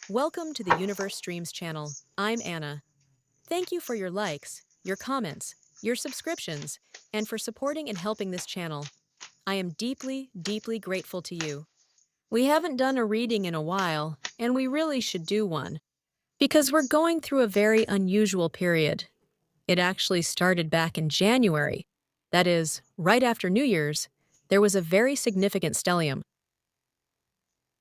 Welcome to the Universe Streams channel. I'm Anna. Thank you for your likes, your comments, your subscriptions, and for supporting and helping this channel. I am deeply, deeply grateful to you. We haven't done a reading in a while, and we really should do one, because we're going through a very unusual period. It actually started back in January. That is, right after New Year's, there was a very significant stellium.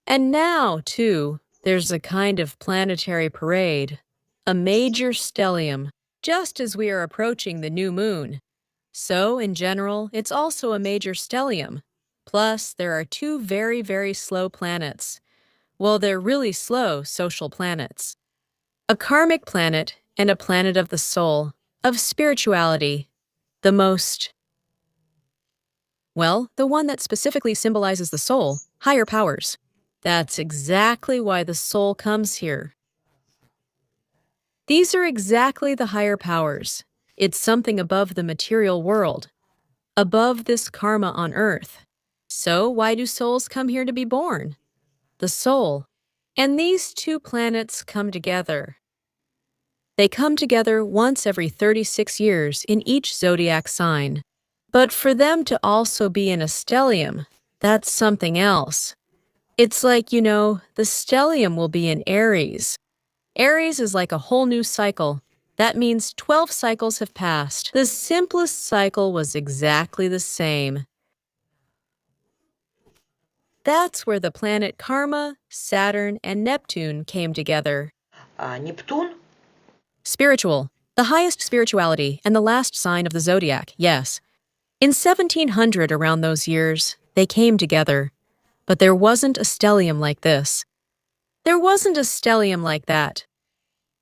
And now, too, there's a kind of planetary parade, a major stellium, just as we are approaching the new moon. So, in general, it's also a major stellium. Plus, there are two very, very slow planets. Well, they're really slow social planets. A karmic planet and a planet of the soul, of spirituality, the most, well, the one that specifically symbolizes the soul, higher powers. That's exactly why the soul comes here. These are exactly the higher powers. It's something above the material world, above this karma on earth. So why do souls come here to be born? The soul. And these two planets come together. They come together once every 36 years in each zodiac sign. But for them to also be in a stellium, that's something else. It's like, the stellium will be in Aries. Aries is like a whole new cycle. That means 12 cycles have passed. The simplest cycle was exactly the same. That's where the planet Karma, Saturn, and Neptune came together. Нептун? Spiritual, the highest spirituality and the last sign of the zodiac, yes. In 1700, around those years, they came together. But there wasn't a stellium like this. There wasn't a stellium like that.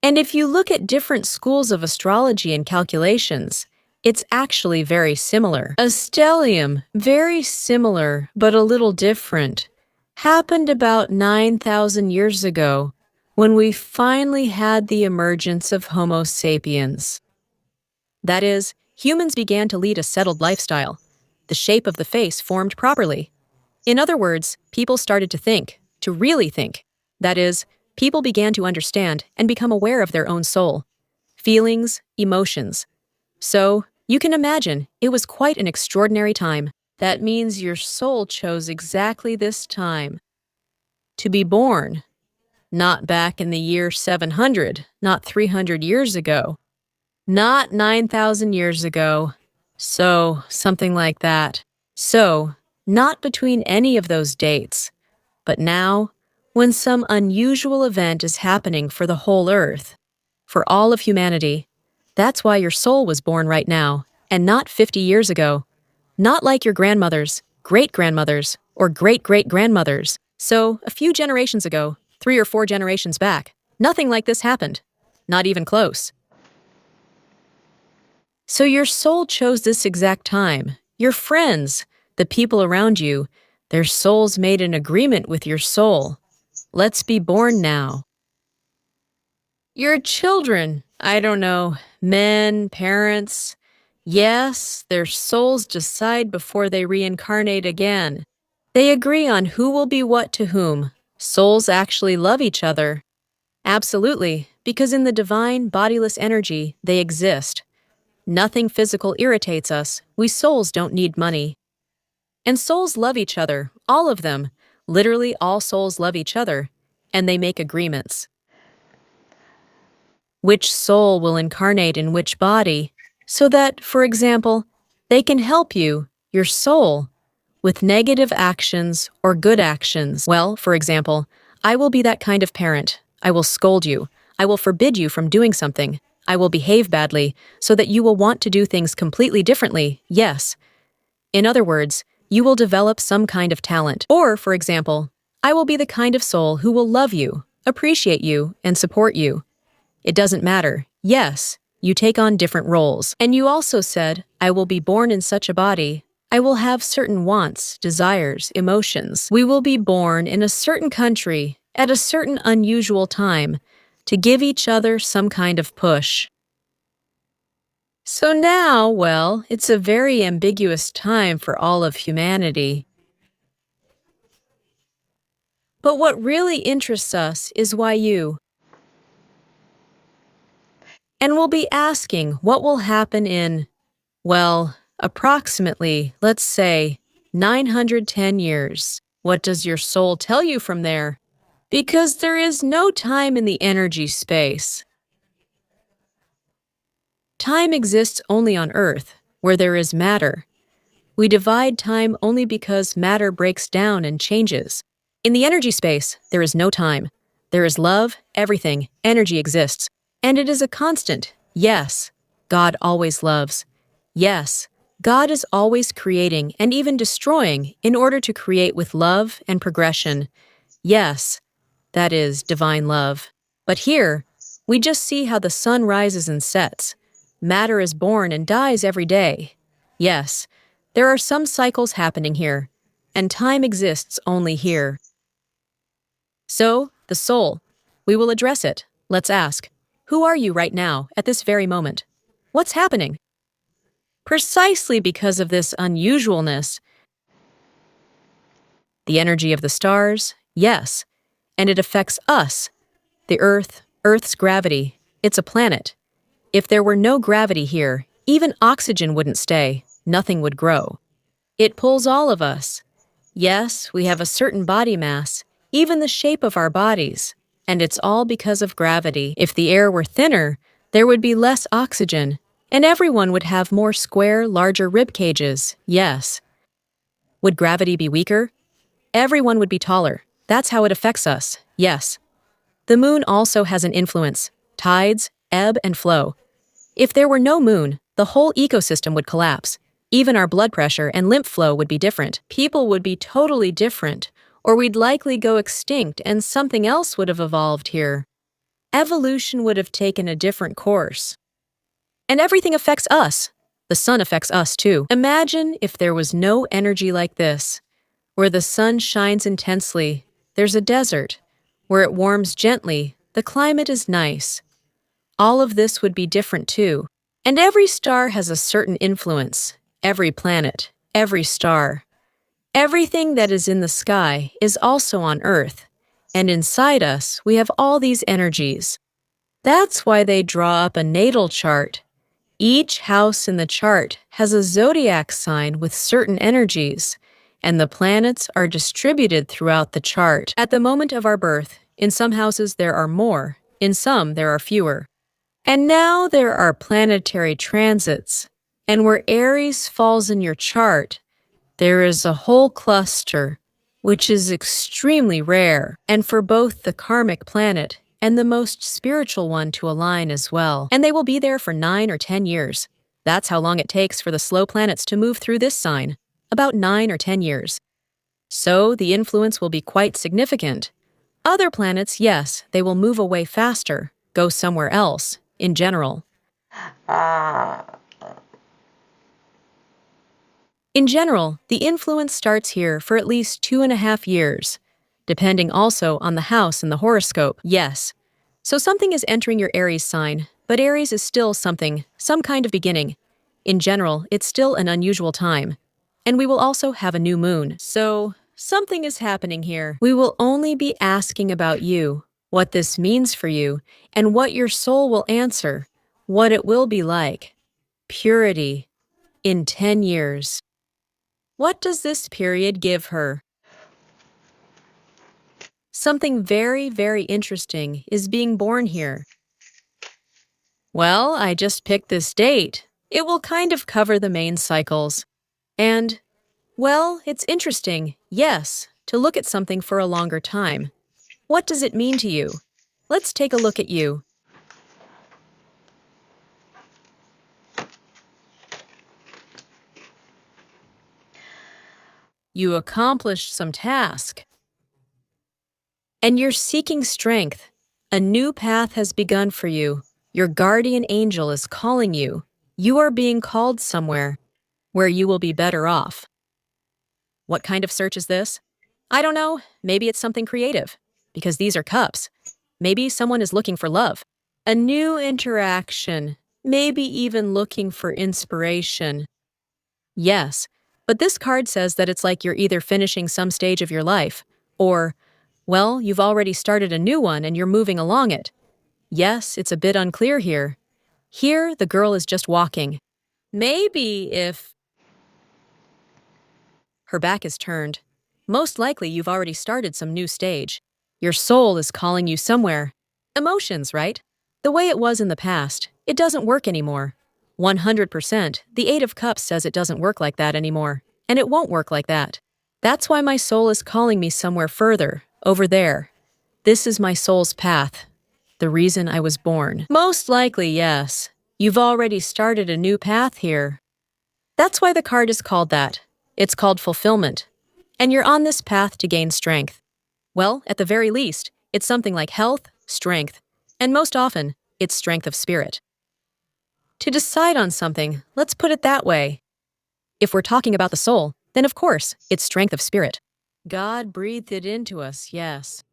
And if you look at different schools of astrology and calculations, it's actually very similar. A stellium, very similar, but a little different, happened about 9,000 years ago, when we finally had the emergence of Homo sapiens. That is, humans began to lead a settled lifestyle. The shape of the face formed properly. In other words, people started to think, to really think. That is, people began to understand and become aware of their own soul, feelings, emotions. So, you can imagine, it was quite an extraordinary time. That means your soul chose exactly this time. To be born. Not back in the year 700, not 300 years ago. Not 9,000 years ago. So, something like that. So, not between any of those dates. But now, when some unusual event is happening for the whole Earth, for all of humanity, that's why your soul was born right now, and not 50 years ago. Not like your grandmothers, great-grandmothers, or great-great-grandmothers. So, a few generations ago, 3 or 4 generations back, nothing like this happened. Not even close. So your soul chose this exact time. Your friends, the people around you, their souls made an agreement with your soul. Let's be born now. Your children, I don't know, men, parents, yes, their souls decide before they reincarnate again. They agree on who will be what to whom. Souls actually love each other. Absolutely, because in the divine, bodiless energy, they exist. Nothing physical irritates us. We souls don't need money. And souls love each other, all of them. Literally all souls love each other, and they make agreements. Which soul will incarnate in which body, so that, for example, they can help you, your soul, with negative actions or good actions. Well, for example, I will be that kind of parent. I will scold you. I will forbid you from doing something. I will behave badly, so that you will want to do things completely differently, yes. In other words, you will develop some kind of talent. Or, for example, I will be the kind of soul who will love you, appreciate you, and support you. It doesn't matter. Yes, you take on different roles. And you also said, I will be born in such a body. I will have certain wants, desires, emotions. We will be born in a certain country, at a certain unusual time, to give each other some kind of push. So now, well, it's a very ambiguous time for all of humanity. But what really interests us is why you. And we'll be asking what will happen in, well, approximately, let's say, 910 years. What does your soul tell you from there? Because there is no time in the energy space. Time exists only on Earth, where there is matter. We divide time only because matter breaks down and changes. In the energy space, there is no time. There is love, everything, energy exists. And it is a constant. Yes, God always loves. Yes, God is always creating and even destroying in order to create with love and progression. Yes, that is divine love. But here, we just see how the sun rises and sets. Matter is born and dies every day. Yes, there are some cycles happening here, and time exists only here. So, the soul. We will address it. Let's ask, who are you right now, at this very moment? What's happening? Precisely because of this unusualness, the energy of the stars, yes, and it affects us, the Earth, Earth's gravity. It's a planet. If there were no gravity here, even oxygen wouldn't stay, nothing would grow. It pulls all of us. Yes, we have a certain body mass, even the shape of our bodies, and it's all because of gravity. If the air were thinner, there would be less oxygen, and everyone would have more square, larger rib cages, yes. Would gravity be weaker? Everyone would be taller. That's how it affects us, yes. The moon also has an influence, tides, ebb and flow. If there were no moon, the whole ecosystem would collapse. Even our blood pressure and lymph flow would be different. People would be totally different, or we'd likely go extinct and something else would have evolved here. Evolution would have taken a different course. And everything affects us. The sun affects us too. Imagine if there was no energy like this. Where the sun shines intensely, there's a desert. Where it warms gently, the climate is nice. All of this would be different too. And every star has a certain influence. Every planet, every star. Everything that is in the sky is also on Earth. And inside us, we have all these energies. That's why they draw up a natal chart. Each house in the chart has a zodiac sign with certain energies, and the planets are distributed throughout the chart. At the moment of our birth, in some houses there are more, in some there are fewer. And now there are planetary transits, and where Aries falls in your chart, there is a whole cluster, which is extremely rare, and for both the karmic planet and the most spiritual one to align as well. And they will be there for 9 or 10 years. That's how long it takes for the slow planets to move through this sign, about 9 or 10 years. So the influence will be quite significant. Other planets, yes, they will move away faster, go somewhere else, in general. In general, the influence starts here for at least 2.5 years, depending also on the house and the horoscope, yes. So something is entering your Aries sign, but Aries is still something, some kind of beginning. In general, it's still an unusual time. And we will also have a new moon, so something is happening here. We will only be asking about you, what this means for you, and what your soul will answer, what it will be like. Purity. In 10 years. What does this period give her? Something very, very interesting is being born here. Well, I just picked this date. It will kind of cover the main cycles. And, well, it's interesting, yes, to look at something for a longer time. What does it mean to you? Let's take a look at you. You accomplished some task. And you're seeking strength. A new path has begun for you. Your guardian angel is calling you. You are being called somewhere where you will be better off. What kind of search is this? I don't know. Maybe it's something creative, because these are cups. Maybe someone is looking for love. A new interaction. Maybe even looking for inspiration. Yes, but this card says that it's like you're either finishing some stage of your life, or Well, you've already started a new one and you're moving along it. Yes, it's a bit unclear here. Here, the girl is just walking. Maybe if her back is turned. Most likely you've already started some new stage. Your soul is calling you somewhere. Emotions, right? The way it was in the past, it doesn't work anymore. 100%, the Eight of Cups says it doesn't work like that anymore, and it won't work like that. That's why my soul is calling me somewhere further, over there. This is my soul's path, the reason I was born. Most likely, yes. You've already started a new path here. That's why the card is called that. It's called fulfillment. And you're on this path to gain strength. Well, at the very least, it's something like health, strength, and most often, it's strength of spirit. To decide on something, let's put it that way. If we're talking about the soul, then of course, it's strength of spirit. God breathed it into us, yes.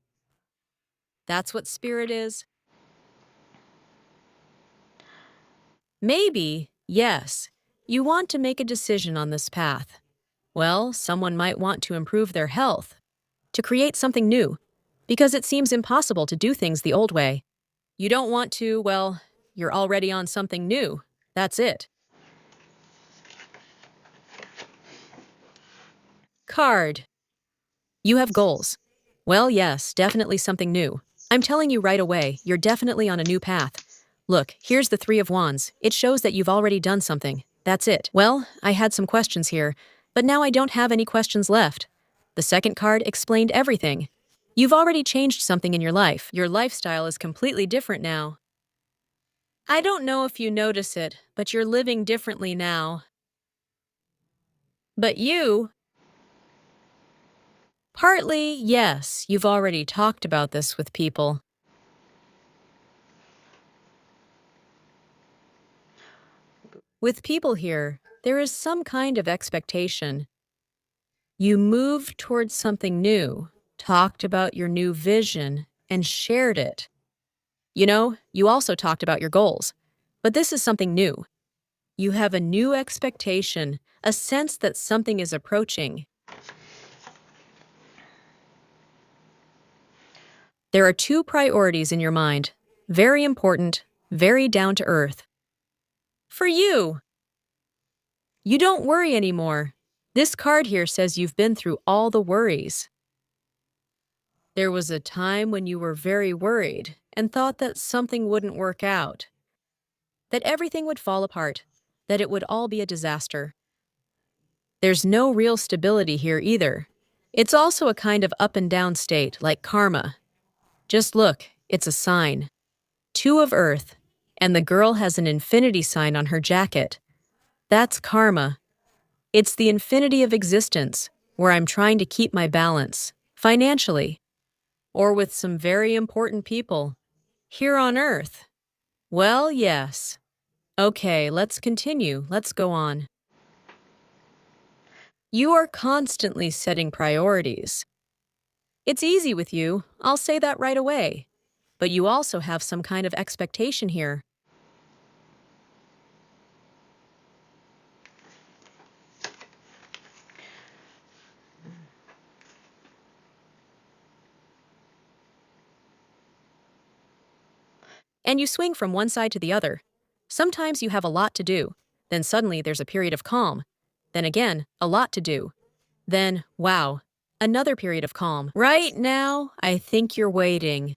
That's what spirit is. Maybe, yes, you want to make a decision on this path. Well, someone might want to improve their health, to create something new, because it seems impossible to do things the old way. You don't want to, well, you're already on something new. That's it. Card. You have goals. Well, yes, definitely something new. I'm telling you right away, you're definitely on a new path. Look, here's the Three of Wands. It shows that you've already done something. That's it. Well, I had some questions here, but now I don't have any questions left. The second card explained everything. You've already changed something in your life. Your lifestyle is completely different now. I don't know if you notice it, but you're living differently now. But you... Partly, yes, you've already talked about this with people. With people here, there is some kind of expectation. You moved towards something new, talked about your new vision, and shared it. You know, you also talked about your goals. But this is something new. You have a new expectation, a sense that something is approaching. There are two priorities in your mind. Very important, very down to earth. For you, you don't worry anymore. This card here says you've been through all the worries. There was a time when you were very worried and thought that something wouldn't work out, that everything would fall apart, that it would all be a disaster. There's no real stability here either. It's also a kind of up and down state, like karma. Just look, it's a sign. Two of Earth, and the girl has an infinity sign on her jacket. That's karma. It's the infinity of existence, where I'm trying to keep my balance, financially, or with some very important people. Here on Earth. Well, yes. Okay, let's continue. Let's go on. You are constantly setting priorities. It's easy with you, I'll say that right away. But you also have some kind of expectation here. And you swing from one side to the other. Sometimes you have a lot to do. Then suddenly there's a period of calm. Then again, a lot to do. Then, wow, another period of calm. Right now, I think you're waiting.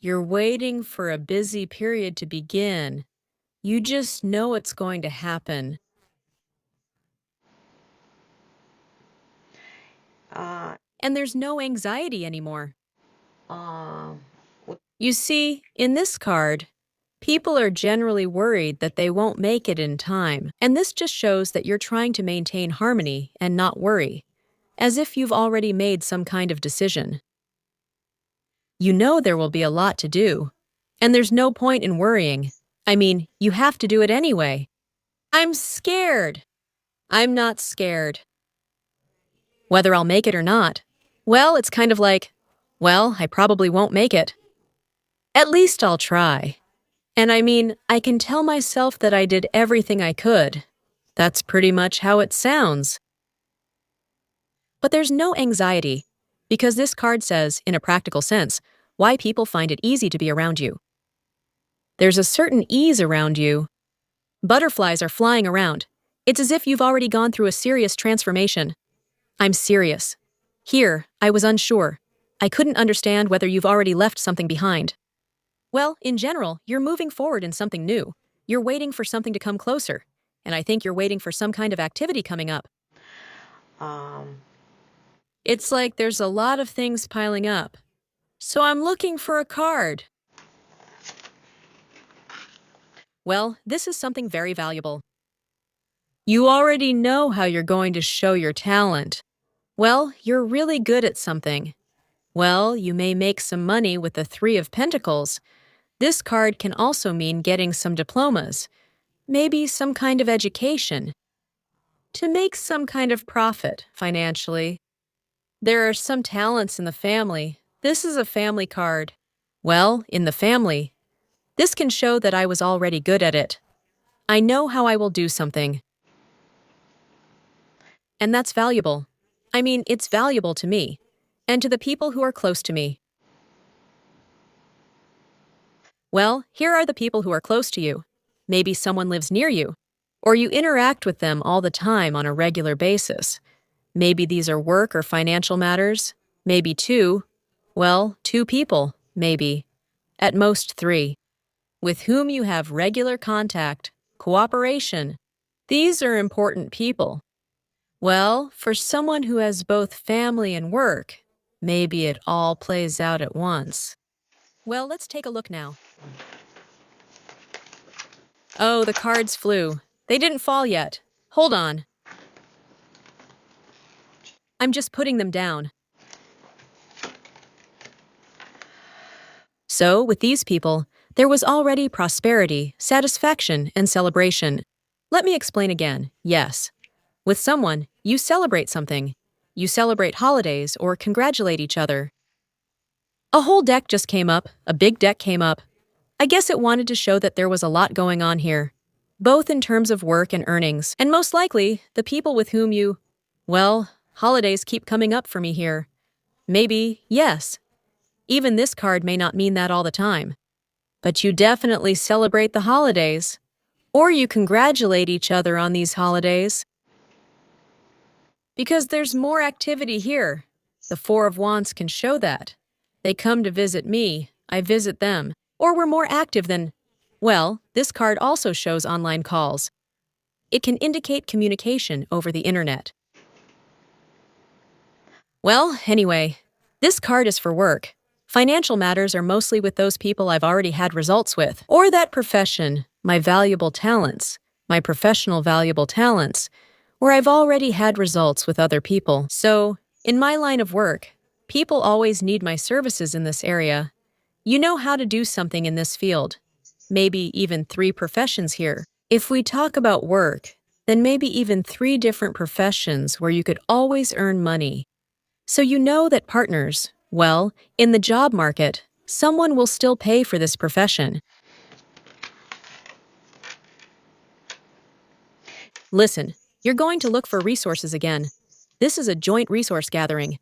You're waiting for a busy period to begin. You just know it's going to happen. And there's no anxiety anymore. You see, in this card, people are generally worried that they won't make it in time. And this just shows that you're trying to maintain harmony and not worry, as if you've already made some kind of decision. You know there will be a lot to do, and there's no point in worrying. I mean, you have to do it anyway. I'm scared. I'm not scared. Whether I'll make it or not, well, it's kind of like, well, I probably won't make it. At least I'll try. And I mean, I can tell myself that I did everything I could. That's pretty much how it sounds. But there's no anxiety. Because this card says, in a practical sense, why people find it easy to be around you. There's a certain ease around you. Butterflies are flying around. It's as if you've already gone through a serious transformation. I'm serious. Here, I was unsure. I couldn't understand whether you've already left something behind. Well, in general, you're moving forward in something new. You're waiting for something to come closer. And I think you're waiting for some kind of activity coming up. It's like there's a lot of things piling up. So I'm looking for a card. Well, this is something very valuable. You already know how you're going to show your talent. Well, you're really good at something. Well, you may make some money with the Three of Pentacles. This card can also mean getting some diplomas, maybe some kind of education, to make some kind of profit financially. There are some talents in the family. This is a family card. Well, in the family, this can show that I was already good at it. I know how I will do something. And that's valuable. I mean, it's valuable to me, and to the people who are close to me. Well, here are the people who are close to you. Maybe someone lives near you, or you interact with them all the time on a regular basis. Maybe these are work or financial matters. Maybe two people, maybe. At most three. With whom you have regular contact, cooperation. These are important people. Well, for someone who has both family and work, maybe it all plays out at once. Well, let's take a look now. Oh, the cards flew. They didn't fall yet. Hold on. I'm just putting them down. So, with these people, there was already prosperity, satisfaction, and celebration. Let me explain again. Yes. With someone, you celebrate something. You celebrate holidays or congratulate each other. A whole deck just came up. A big deck came up. I guess it wanted to show that there was a lot going on here, both in terms of work and earnings, and most likely, the people with whom you... Well, holidays keep coming up for me here. Maybe, yes. Even this card may not mean that all the time. But you definitely celebrate the holidays. Or you congratulate each other on these holidays. Because there's more activity here. The Four of Wands can show that. They come to visit me, I visit them. Or we're more active than... Well, this card also shows online calls. It can indicate communication over the internet. Well, anyway, this card is for work. Financial matters are mostly with those people I've already had results with, or that profession, my valuable talents, my professional valuable talents, where I've already had results with other people. So, in my line of work, people always need my services in this area. You know how to do something in this field. Maybe even 3 professions here. If we talk about work, then maybe even 3 different professions where you could always earn money. So you know that partners, well, in the job market, someone will still pay for this profession. Listen, you're going to look for resources again. This is a joint resource gathering.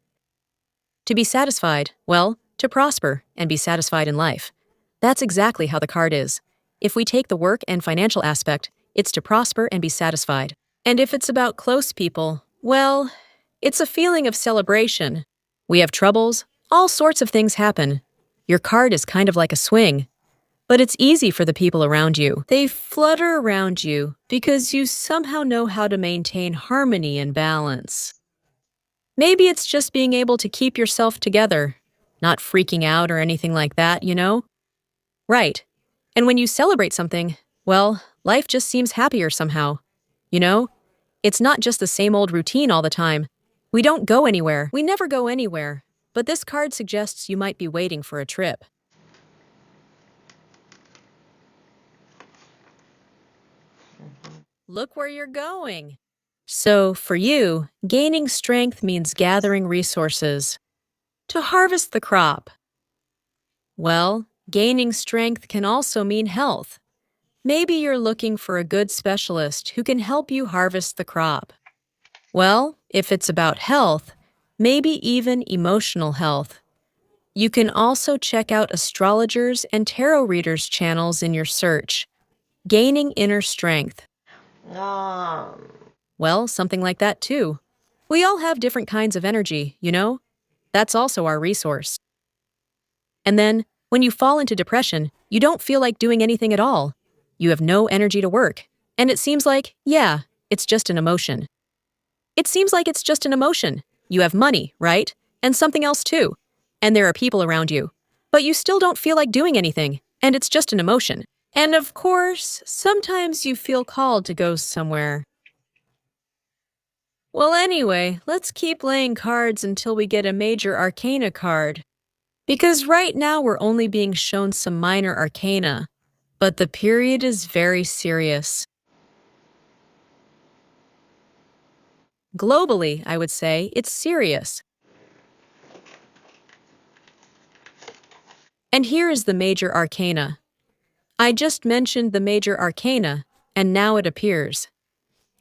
To be satisfied, well, to prosper and be satisfied in life. That's exactly how the card is. If we take the work and financial aspect, it's to prosper and be satisfied. And if it's about close people, well, it's a feeling of celebration. We have troubles, all sorts of things happen. Your card is kind of like a swing. But it's easy for the people around you. They flutter around you because you somehow know how to maintain harmony and balance. Maybe it's just being able to keep yourself together, not freaking out or anything like that, you know? Right. And when you celebrate something, well, life just seems happier somehow. You know? It's not just the same old routine all the time. We don't go anywhere. We never go anywhere. But this card suggests you might be waiting for a trip. Look where you're going. So, for you, gaining strength means gathering resources to harvest the crop. Well, gaining strength can also mean health. Maybe you're looking for a good specialist who can help you harvest the crop. Well, if it's about health, maybe even emotional health. You can also check out astrologers and tarot readers' channels in your search. Gaining inner strength. Um, Well, something like that too. We all have different kinds of energy, you know? That's also our resource. And then, when you fall into depression, you don't feel like doing anything at all. You have no energy to work. And it seems like, yeah, it's just an emotion. It seems like it's just an emotion. You have money, right? And something else too. And there are people around you. But you still don't feel like doing anything. And it's just an emotion. And of course, sometimes you feel called to go somewhere. Well, anyway, let's keep laying cards until we get a major arcana card. Because right now we're only being shown some minor arcana. But the period is very serious. Globally, I would say, it's serious. And here is the major arcana. I just mentioned the major arcana, and now it appears.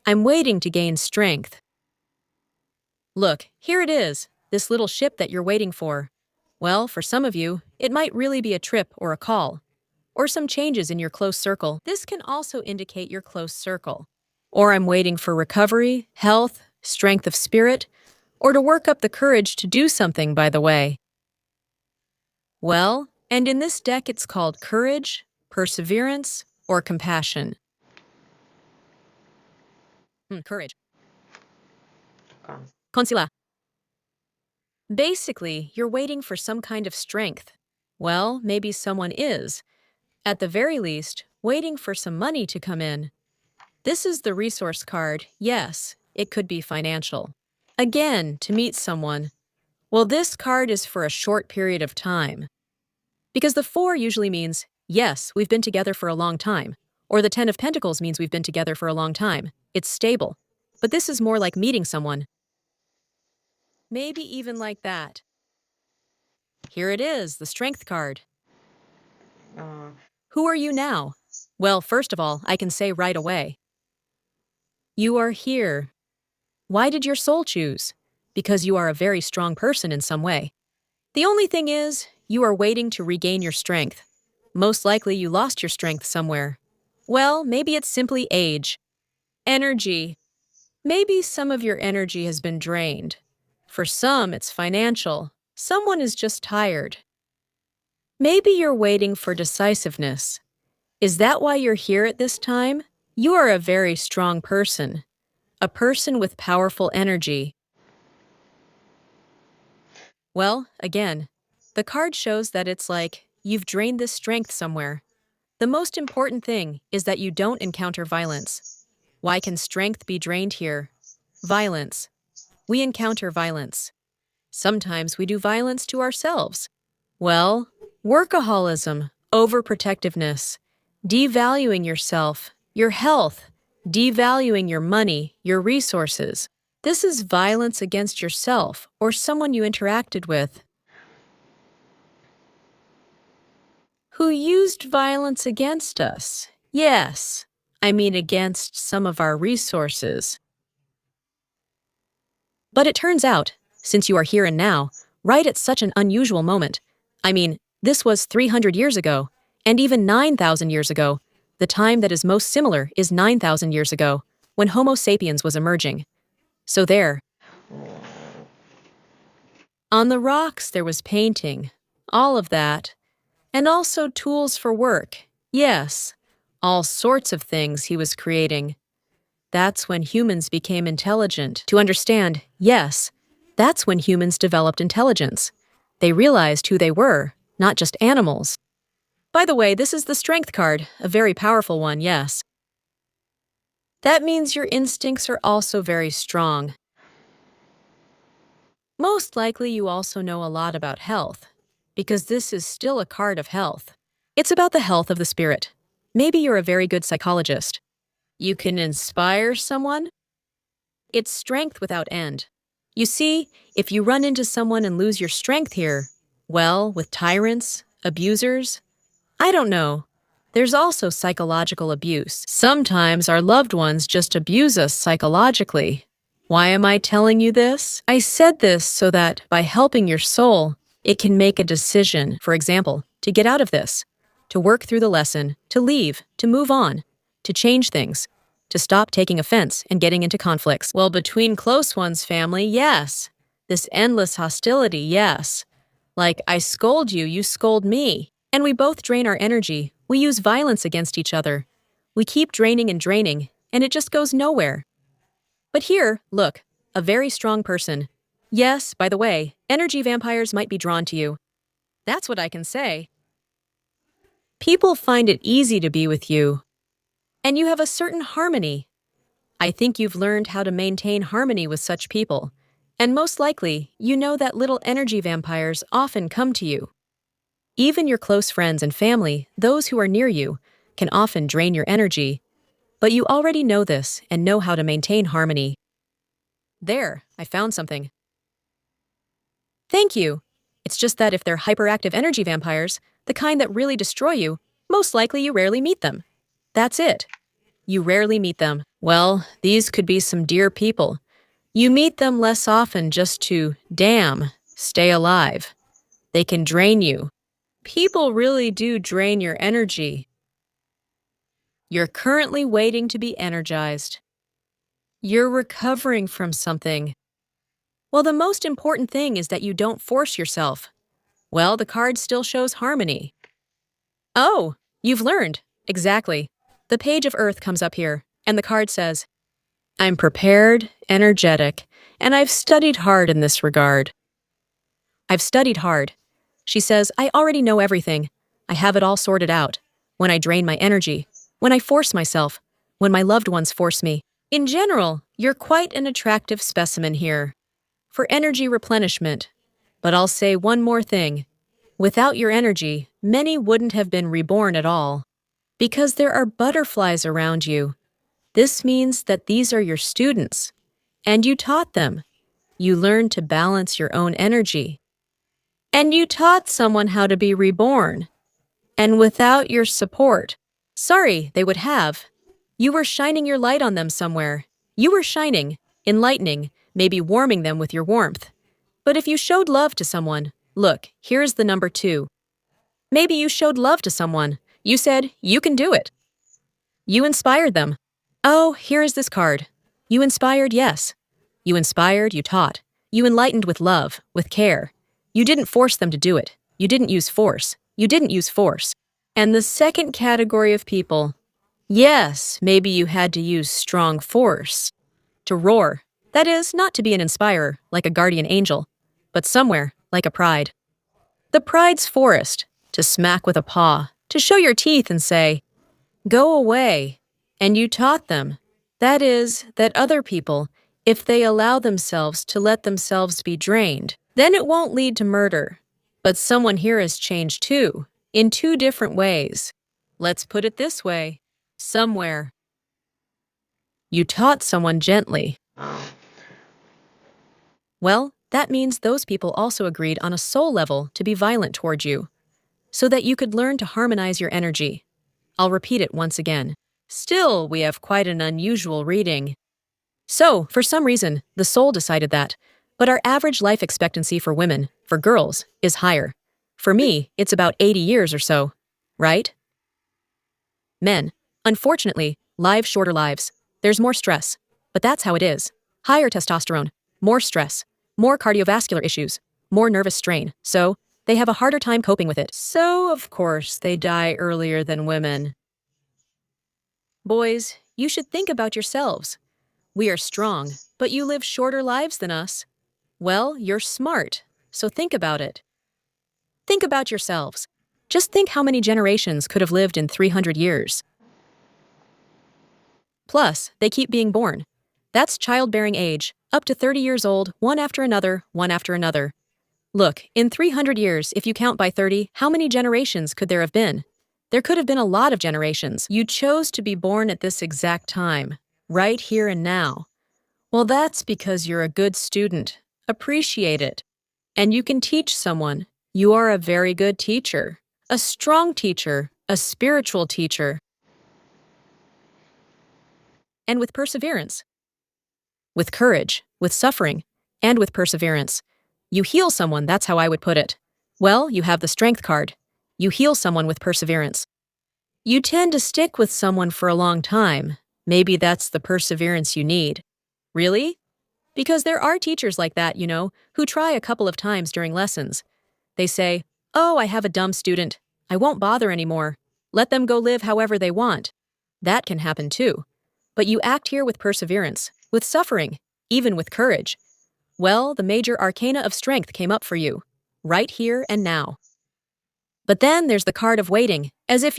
I'm waiting to gain strength. Look, here it is, this little ship that you're waiting for. Well, for some of you, it might really be a trip or a call, or some changes in your close circle. This can also indicate your close circle. Or I'm waiting for recovery, health, strength of spirit, or to work up the courage to do something, by the way. Well, and in this deck it's called courage, perseverance, or compassion. Courage. Concealer. Basically, you're waiting for some kind of strength. Well, maybe someone is. At the very least, waiting for some money to come in. This is the resource card. Yes, it could be financial. Again, to meet someone. Well, this card is for a short period of time. Because the 4 usually means, yes, we've been together for a long time. Or the 10 of Pentacles means we've been together for a long time. It's stable. But this is more like meeting someone. Maybe even like that. Here it is, the Strength card. Who are you now? Well, first of all, I can say right away. You are here. Why did your soul choose? Because you are a very strong person in some way. The only thing is, you are waiting to regain your strength. Most likely you lost your strength somewhere. Well, maybe it's simply age. Energy. Maybe some of your energy has been drained. For some, it's financial. Someone is just tired. Maybe you're waiting for decisiveness. Is that why you're here at this time? You are a very strong person. A person with powerful energy. Well, again, the card shows that it's like you've drained this strength somewhere. The most important thing is that you don't encounter violence. Why can strength be drained here? Violence. We encounter violence. Sometimes we do violence to ourselves. Well, workaholism, overprotectiveness, devaluing yourself, your health, devaluing your money, your resources. This is violence against yourself or someone you interacted with. Who used violence against us? Yes, I mean against some of our resources. But it turns out, since you are here and now, right at such an unusual moment, I mean, this was 300 years ago, and even 9,000 years ago. The time that is most similar is 9,000 years ago, when Homo sapiens was emerging. So there. On the rocks there was painting, all of that. And also tools for work. Yes, all sorts of things he was creating. That's when humans became intelligent. To understand, yes, that's when humans developed intelligence. They realized who they were, not just animals. By the way, this is the Strength card, a very powerful one, yes. That means your instincts are also very strong. Most likely you also know a lot about health, because this is still a card of health. It's about the health of the spirit. Maybe you're a very good psychologist. You can inspire someone. It's strength without end. You see, if you run into someone and lose your strength here, well, with tyrants, abusers, I don't know. There's also psychological abuse. Sometimes our loved ones just abuse us psychologically. Why am I telling you this? I said this so that by helping your soul, it can make a decision, for example, to get out of this, to work through the lesson, to leave, to move on, to change things, to stop taking offense and getting into conflicts. Well, between close ones, family, yes. This endless hostility, yes. Like, I scold you, you scold me. And we both drain our energy. We use violence against each other. We keep draining, and it just goes nowhere. But here, look, a very strong person. Yes, by the way, energy vampires might be drawn to you. That's what I can say. People find it easy to be with you, and you have a certain harmony. I think you've learned how to maintain harmony with such people, and most likely, you know that little energy vampires often come to you. Even your close friends and family, those who are near you, can often drain your energy, but you already know this and know how to maintain harmony. There, I found something. Thank you. It's just that if they're hyperactive energy vampires, the kind that really destroy you, most likely you rarely meet them. That's it. You rarely meet them. Well, these could be some dear people. You meet them less often just to, stay alive. They can drain you. People really do drain your energy. You're currently waiting to be energized. You're recovering from something. Well, the most important thing is that you don't force yourself. Well, the card still shows harmony. Oh, you've learned. Exactly. The Page of Earth comes up here, and the card says, I'm prepared, energetic, and I've studied hard in this regard. I've studied hard. She says, I already know everything. I have it all sorted out. When I drain my energy, when I force myself, when my loved ones force me. In general, you're quite an attractive specimen here for energy replenishment. But I'll say one more thing. Without your energy, many wouldn't have been reborn at all. Because there are butterflies around you. This means that these are your students, and you taught them. You learned to balance your own energy. And you taught someone how to be reborn. And without your support, sorry, they would have. You were shining your light on them somewhere. You were shining, enlightening, maybe warming them with your warmth. But if you showed love to someone, look, here's the number 2. Maybe you showed love to someone. You said, you can do it. You inspired them. Oh, here is this card. You inspired, yes. You inspired, you taught. You enlightened with love, with care. You didn't force them to do it. You didn't use force. You didn't use force. And the second category of people, yes, maybe you had to use strong force. To roar. That is, not to be an inspirer, like a guardian angel, but somewhere, like a pride. The pride's forest. To smack with a paw. To show your teeth and say, go away. And you taught them. That is, that other people, if they allow themselves to let themselves be drained, then it won't lead to murder. But someone here has changed too, in 2 different ways. Let's put it this way. Somewhere. You taught someone gently. Well, that means those people also agreed on a soul level to be violent toward you, so that you could learn to harmonize your energy. I'll repeat it once again. Still, we have quite an unusual reading. So, for some reason, the soul decided that, but our average life expectancy for women, for girls, is higher. For me, it's about 80 years or so, right? Men, unfortunately, live shorter lives. There's more stress, but that's how it is. Higher testosterone, more stress, more cardiovascular issues, more nervous strain, so they have a harder time coping with it. So, of course, they die earlier than women. Boys, you should think about yourselves. We are strong, but you live shorter lives than us. Well, you're smart, so think about it. Think about yourselves. Just think how many generations could have lived in 300 years. Plus, they keep being born. That's childbearing age, up to 30 years old, one after another, one after another. Look, in 300 years, if you count by 30, how many generations could there have been? There could have been a lot of generations. You chose to be born at this exact time, right here and now. Well, that's because you're a good student. Appreciate it. And you can teach someone. You are a very good teacher, a strong teacher, a spiritual teacher. And with perseverance. with courage, with suffering, and with perseverance. You heal someone, that's how I would put it. Well, you have the strength card. You heal someone with perseverance. You tend to stick with someone for a long time. Maybe that's the perseverance you need. Really? Because there are teachers like that, who try a couple of times during lessons. They say, "Oh, I have a dumb student. I won't bother anymore. Let them go live however they want." That can happen too. But you act here with perseverance, with suffering, even with courage. Well, the major arcana of strength came up for you, right here and now. But then there's the card of waiting, as if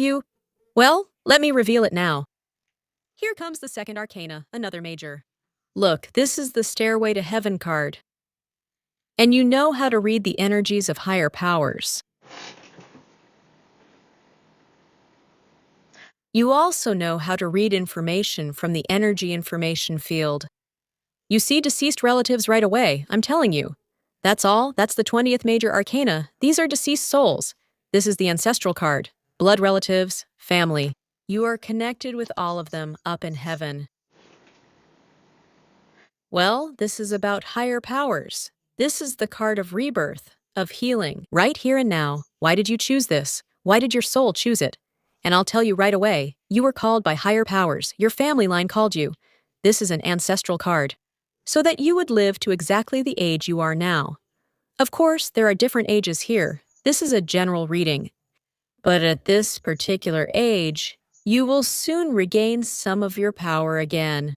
well, let me reveal it now. Here comes the second arcana, another major. Look, this is the Stairway to Heaven card. And you know how to read the energies of higher powers. You also know how to read information from the energy information field. You see deceased relatives right away, I'm telling you. That's all, that's the 20th major arcana. These are deceased souls. This is the ancestral card. Blood relatives, family. You are connected with all of them up in heaven. Well, this is about higher powers. This is the card of rebirth, of healing, right here and now. Why did you choose this? Why did your soul choose it? And I'll tell you right away, you were called by higher powers. Your family line called you. This is an ancestral card, so that you would live to exactly the age you are now. Of course, there are different ages here. This is a general reading. But at this particular age, you will soon regain some of your power again.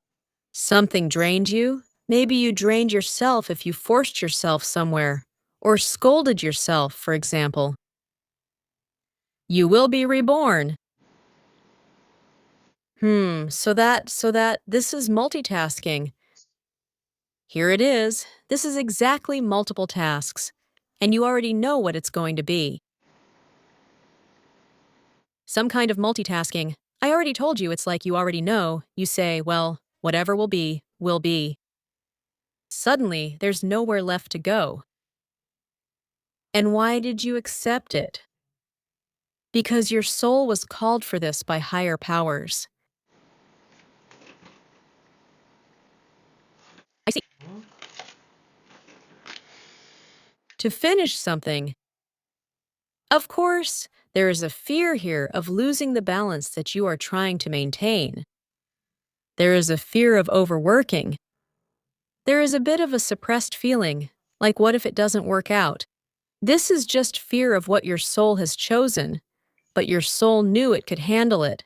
Something drained you? Maybe you drained yourself if you forced yourself somewhere, or scolded yourself, for example. You will be reborn. So that this is multitasking. Here it is. This is exactly multiple tasks, and you already know what it's going to be. Some kind of multitasking. I already told you it's like you already know. You say, well, whatever will be, will be. Suddenly, there's nowhere left to go. And why did you accept it? Because your soul was called for this by higher powers. I see. To finish something. Of course, there is a fear here of losing the balance that you are trying to maintain. There is a fear of overworking. There is a bit of a suppressed feeling, like what if it doesn't work out? This is just fear of what your soul has chosen, but your soul knew it could handle it.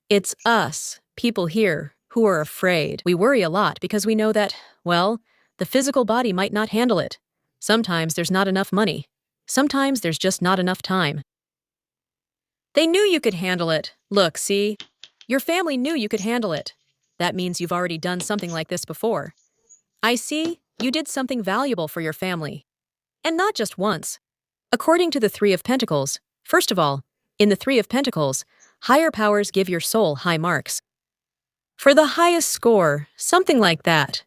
It's us, people here, who are afraid. We worry a lot because we know that, well, the physical body might not handle it. Sometimes there's not enough money. Sometimes there's just not enough time. They knew you could handle it. Look, see? Your family knew you could handle it. That means you've already done something like this before. I see, you did something valuable for your family. And not just once. According to the Three of Pentacles, first of all, in the Three of Pentacles, higher powers give your soul high marks. For the highest score, something like that.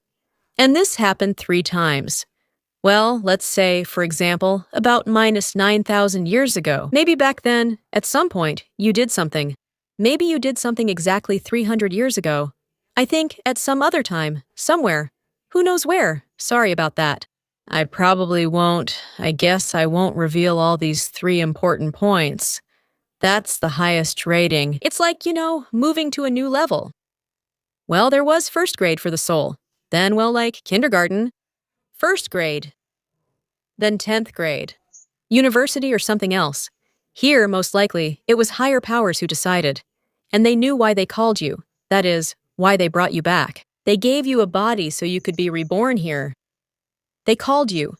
And this happened 3 times. Well, let's say, for example, about minus 9,000 years ago. Maybe back then, at some point, you did something. Maybe you did something exactly 300 years ago. I think at some other time, somewhere. Who knows where? Sorry about that. I guess I won't reveal all these 3 important points. That's the highest rating. It's like, moving to a new level. Well, there was first grade for the soul. Then, like kindergarten. First grade. Then 10th grade. University or something else. Here, most likely, it was higher powers who decided. And they knew why they called you. That is, why they brought you back. They gave you a body so you could be reborn here. They called you.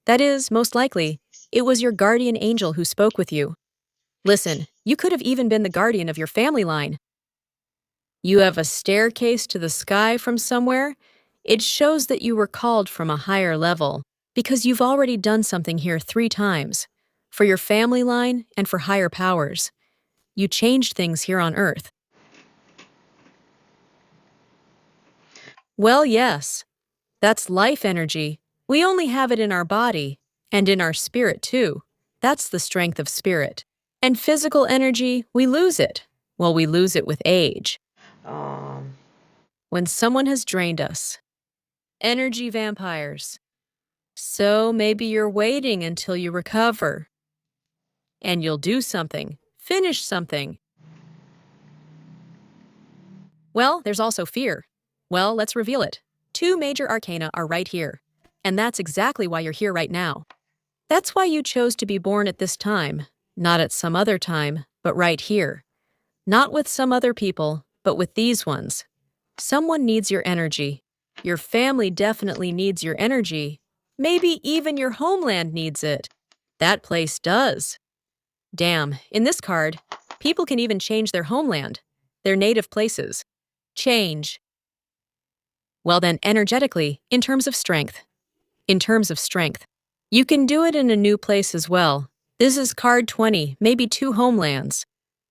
That is, most likely, it was your guardian angel who spoke with you. Listen, you could have even been the guardian of your family line. You have a staircase to the sky from somewhere? It shows that you were called from a higher level, because you've already done something here 3 times, for your family line and for higher powers. You changed things here on Earth. Well, yes. That's life energy. We only have it in our body, and in our spirit too. That's the strength of spirit. And physical energy, we lose it. Well, we lose it with age. When someone has drained us. Energy vampires. So maybe you're waiting until you recover. And you'll do something. Finish something. Well, there's also fear. Well, let's reveal it. Two major arcana are right here. And that's exactly why you're here right now. That's why you chose to be born at this time, not at some other time, but right here. Not with some other people, but with these ones. Someone needs your energy. Your family definitely needs your energy. Maybe even your homeland needs it. That place does. Damn, in this card, people can even change their homeland, their native places. Change. Well then, energetically, in terms of strength. In terms of strength. You can do it in a new place as well. This is card 20, maybe two homelands.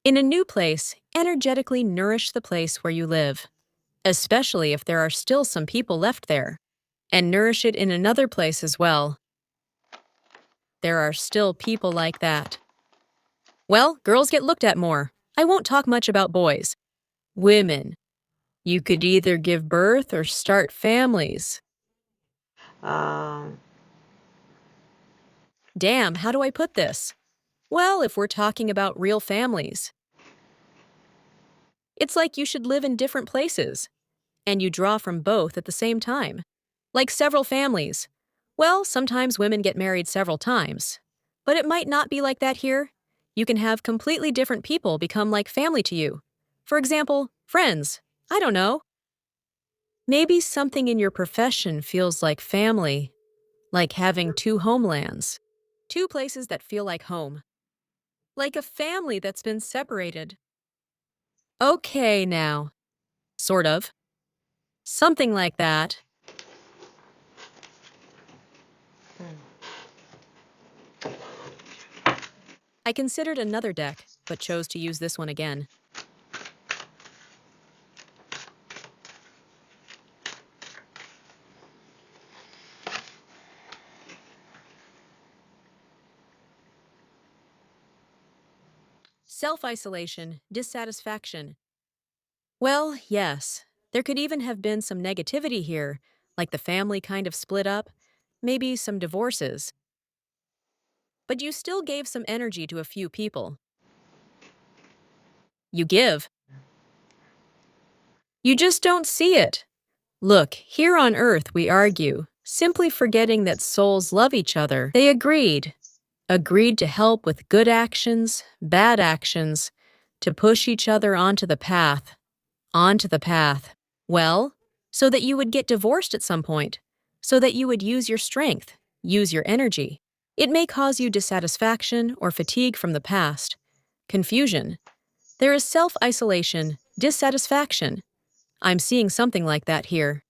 In a new place, energetically nourish the place where you live, especially if there are still some people left there. And nourish it in another place as well. There are still people like that. Well, girls get looked at more. I won't talk much about boys. Women. You could either give birth or start families. Um, Damn, how do I put this? Well, if we're talking about real families. It's like you should live in different places, and you draw from both at the same time. Like several families. Well, sometimes women get married several times. But it might not be like that here. You can have completely different people become like family to you. For example, friends. I don't know. Maybe something in your profession feels like family, like having two homelands. Two places that feel like home. Like a family that's been separated. Okay, now. Sort of. Something like that. I considered another deck, but chose to use this one again. Self-isolation, dissatisfaction. Well, yes. There could even have been some negativity here, like the family kind of split up, maybe some divorces. But you still gave some energy to a few people. You give. You just don't see it. Look, here on Earth we argue, simply forgetting that souls love each other. They agreed. Agreed to help with good actions, bad actions, to push each other onto the path. Onto the path. Well, so that you would get divorced at some point. So that you would use your strength, use your energy. It may cause you dissatisfaction or fatigue from the past. Confusion. There is self-isolation, dissatisfaction. I'm seeing something like that here.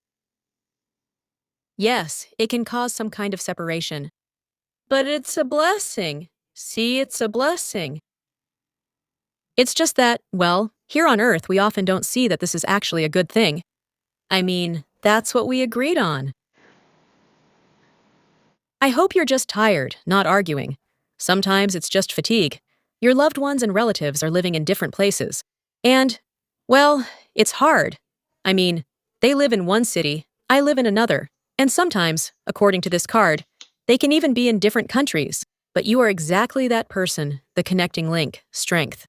Yes, it can cause some kind of separation. But it's a blessing. See, it's a blessing. It's just that, well, here on Earth we often don't see that this is actually a good thing. I mean, that's what we agreed on. I hope you're just tired, not arguing. Sometimes it's just fatigue. Your loved ones and relatives are living in different places. And, well, it's hard. I mean, they live in one city, I live in another. And sometimes, according to this card, they can even be in different countries. But you are exactly that person, the connecting link, strength.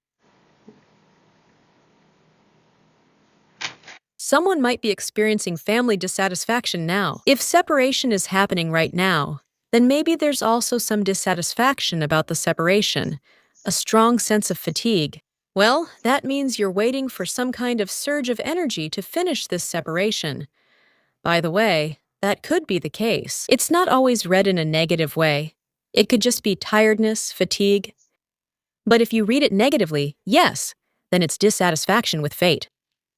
Someone might be experiencing family dissatisfaction now. If separation is happening right now, then maybe there's also some dissatisfaction about the separation, a strong sense of fatigue. Well, that means you're waiting for some kind of surge of energy to finish this separation. By the way, that could be the case. It's not always read in a negative way. It could just be tiredness, fatigue. But if you read it negatively, yes, then it's dissatisfaction with fate.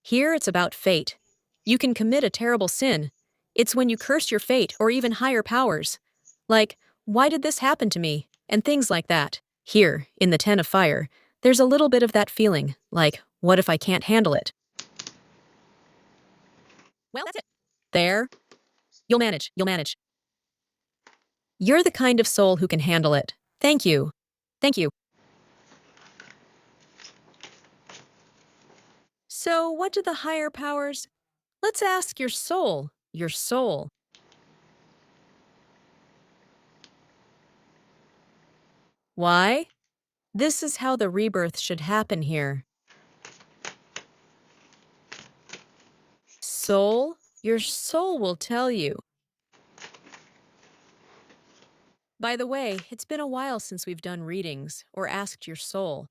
Here it's about fate. You can commit a terrible sin. It's when you curse your fate or even higher powers. Like, why did this happen to me? And things like that. Here, in the Ten of Fire, there's a little bit of that feeling, like, what if I can't handle it? Well, that's it. There. You'll manage, you'll manage. You're the kind of soul who can handle it. Thank you. Thank you. So, what do the higher powers? Let's ask your soul. Your soul. Why? This is how the rebirth should happen here. Soul? Your soul will tell you. By the way, it's been a while since we've done readings or asked your soul.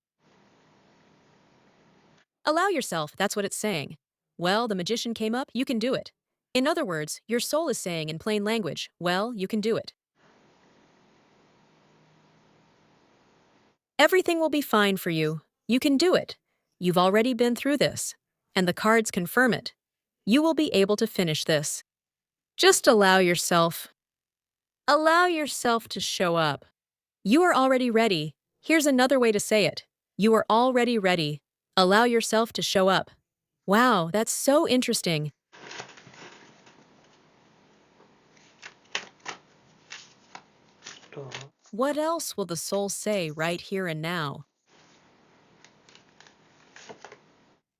Allow yourself, that's what it's saying. Well, the magician came up, you can do it. In other words, your soul is saying in plain language, well, you can do it. Everything will be fine for you. You can do it. You've already been through this. And the cards confirm it. You will be able to finish this. Just allow yourself. Allow yourself to show up. You are already ready. Here's another way to say it. You are already ready. Allow yourself to show up. Wow, that's so interesting. Đó. What else will the soul say right here and now?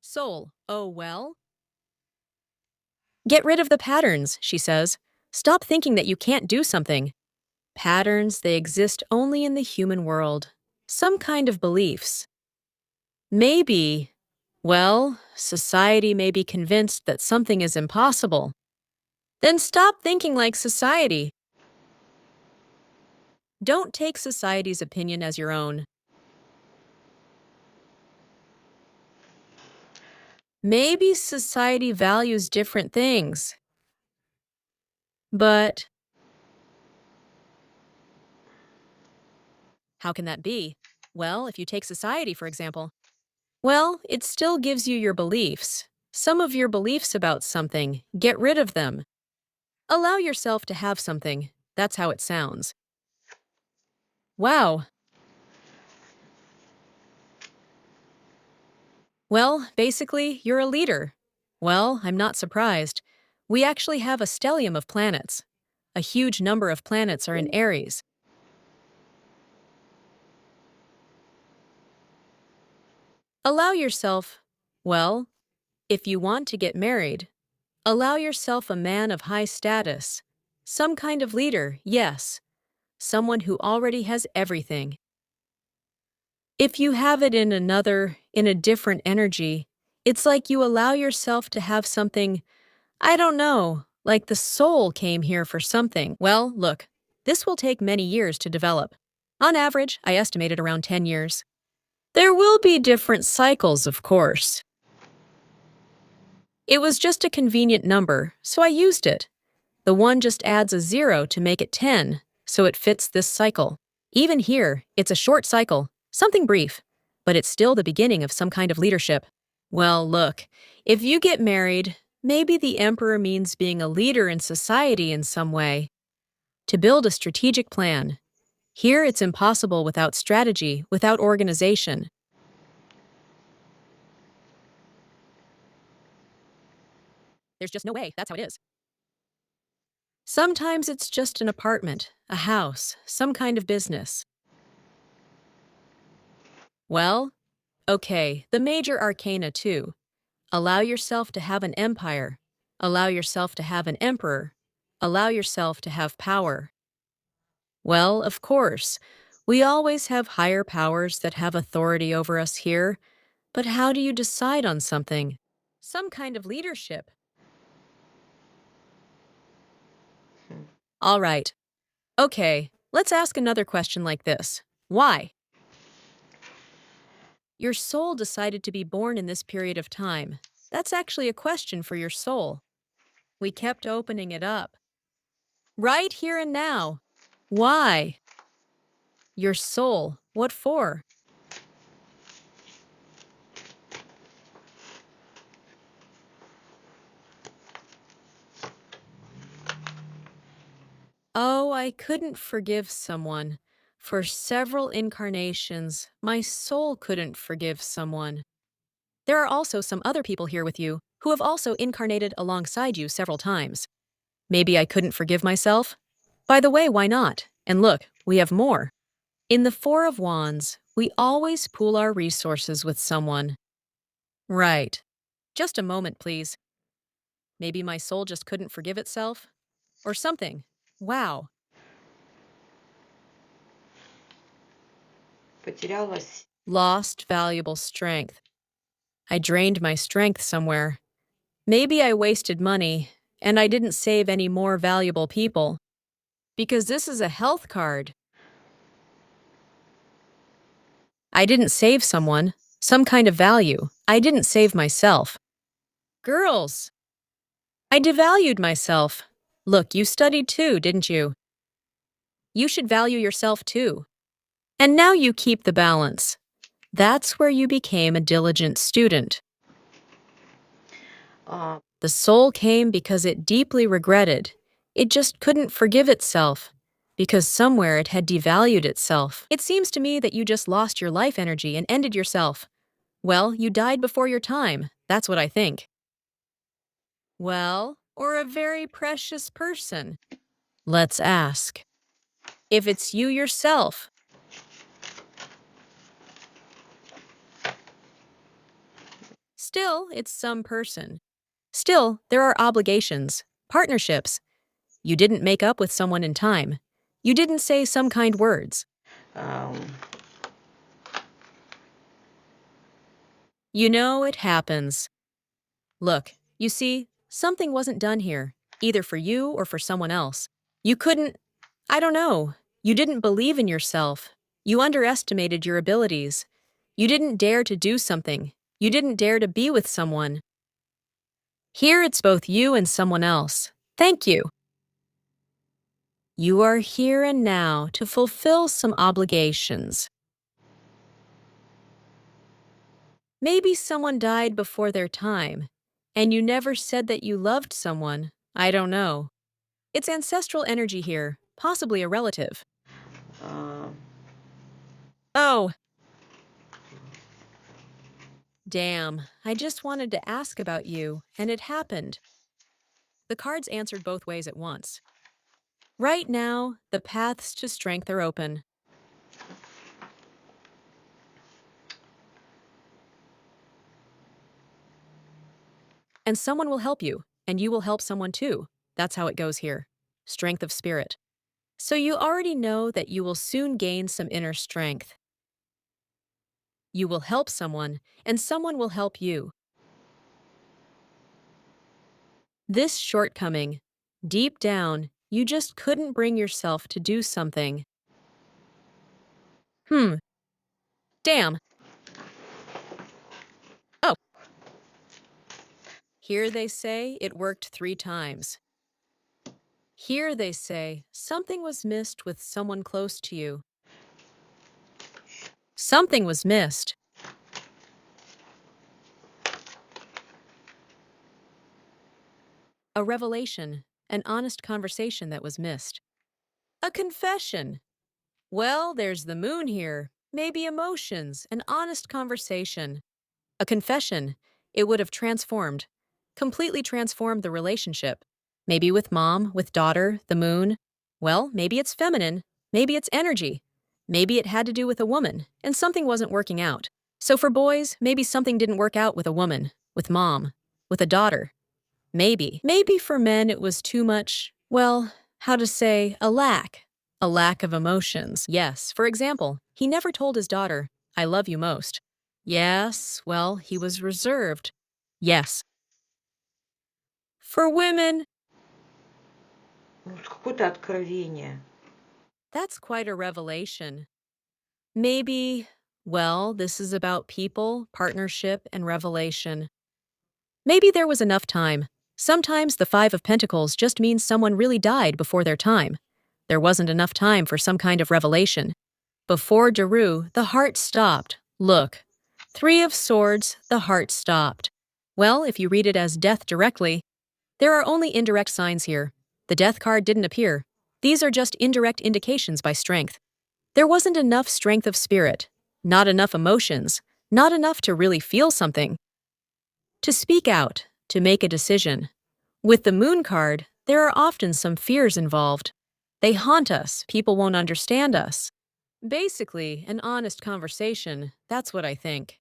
Soul, oh well? Get rid of the patterns, she says. Stop thinking that you can't do something. Patterns, they exist only in the human world. Some kind of beliefs. Maybe, well, society may be convinced that something is impossible. Then stop thinking like society. Don't take society's opinion as your own. Maybe society values different things. But how can that be? Well, if you take society, for example. Well, it still gives you your beliefs. Some of your beliefs about something. Get rid of them. Allow yourself to have something. That's how it sounds. Wow. Well, basically, you're a leader. Well, I'm not surprised. We actually have a stellium of planets. A huge number of planets are in Aries. Allow yourself, well, if you want to get married, allow yourself a man of high status. Some kind of leader, yes. Someone who already has everything. If you have it in a different energy, it's like you allow yourself to have something, I don't know, like the soul came here for something. Well, look, this will take many years to develop. On average, I estimated around 10 years. There will be different cycles, of course. It was just a convenient number, so I used it. The 1 just adds a 0 to make it 10, so it fits this cycle. Even here, it's a short cycle, something brief, but it's still the beginning of some kind of leadership. Well, look, if you get married, maybe the emperor means being a leader in society in some way. To build a strategic plan. Here, it's impossible without strategy, without organization. There's just no way, that's how it is. Sometimes it's just an apartment, a house, some kind of business. Well, okay, the major arcana too. Allow yourself to have an empire. Allow yourself to have an emperor. Allow yourself to have power. Well, of course, we always have higher powers that have authority over us here, but how do you decide on something? Some kind of leadership. All right. Okay, let's ask another question like this. Why? Your soul decided to be born in this period of time. That's actually a question for your soul. We kept opening it up. Right here and now. Why? Your soul. What for? Oh, I couldn't forgive someone. For several incarnations, my soul couldn't forgive someone. There are also some other people here with you who have also incarnated alongside you several times. Maybe I couldn't forgive myself? By the way, why not? And look, we have more. In the Four of Wands, we always pool our resources with someone. Right. Just a moment, please. Maybe my soul just couldn't forgive itself? Or something. Wow. Потеряла Lost valuable strength. I drained my strength somewhere. Maybe I wasted money, and I didn't save any more valuable people. Because this is a health card. I didn't save someone, some kind of value. I didn't save myself. Girls! I devalued myself. Look, you studied too, didn't you? You should value yourself too. And now you keep the balance. That's where you became a diligent student. The soul came because it deeply regretted. It just couldn't forgive itself, because somewhere it had devalued itself. It seems to me that you just lost your life energy and ended yourself. Well, you died before your time. That's what I think. Well, or a very precious person? Let's ask. If it's you yourself. Still, it's some person. Still, there are obligations, partnerships. You didn't make up with someone in time. You didn't say some kind words. You know, it happens. Look, you see, something wasn't done here, either for you or for someone else. You couldn't, I don't know, you didn't believe in yourself. You underestimated your abilities. You didn't dare to do something. You didn't dare to be with someone. Here it's both you and someone else. Thank you. You are here and now to fulfill some obligations. Maybe someone died before their time, and you never said that you loved someone. I don't know. It's ancestral energy here, possibly a relative. Oh. Damn, I just wanted to ask about you, and it happened. The cards answered both ways at once. Right now, the paths to strength are open. And someone will help you, and you will help someone too. That's how it goes here. Strength of spirit. So you already know that you will soon gain some inner strength. You will help someone, and someone will help you. This shortcoming, deep down, you just couldn't bring yourself to do something. Damn. Oh. Here they say it worked 3 times. Here they say something was missed with someone close to you. Something was missed. A revelation, an honest conversation that was missed. A confession. Well, there's the moon here. Maybe emotions, an honest conversation. A confession. It would have transformed, completely transformed the relationship. Maybe with mom, with daughter, the moon. Well, maybe it's feminine. Maybe it's energy. Maybe it had to do with a woman, and something wasn't working out. So for boys, maybe something didn't work out with a woman, with mom, with a daughter. Maybe. Maybe for men it was too much, well, how to say, a lack of emotions. Yes, for example, he never told his daughter, I love you most. Yes, well, he was reserved. Yes. For women, какое-то откровение. that's quite a revelation. Maybe, well, this is about people, partnership, and revelation. Maybe there was enough time. Sometimes the 5 of Pentacles just means someone really died before their time. There wasn't enough time for some kind of revelation. Before Daru, the heart stopped. Look. 3 of Swords, the heart stopped. Well, if you read it as death directly, there are only indirect signs here. The death card didn't appear. These are just indirect indications by strength. There wasn't enough strength of spirit, not enough emotions, not enough to really feel something. To speak out, to make a decision. With the moon card, there are often some fears involved. They haunt us, people won't understand us. Basically, an honest conversation, that's what I think.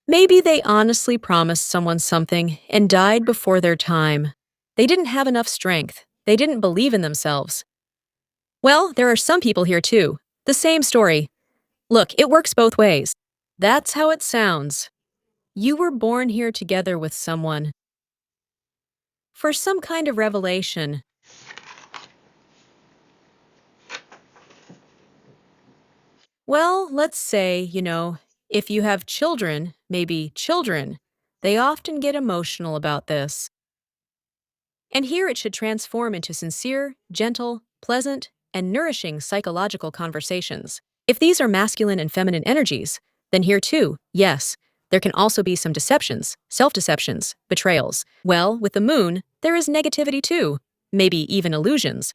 Maybe they honestly promised someone something and died before their time. They didn't have enough strength. They didn't believe in themselves. Well, there are some people here too. The same story. Look, it works both ways. That's how it sounds. You were born here together with someone for some kind of revelation. Well, let's say, if you have children, maybe children, they often get emotional about this. And here it should transform into sincere, gentle, pleasant, and nourishing psychological conversations. If these are masculine and feminine energies, then here too, yes, there can also be some deceptions, self-deceptions, betrayals. Well, with the moon, there is negativity too, maybe even illusions.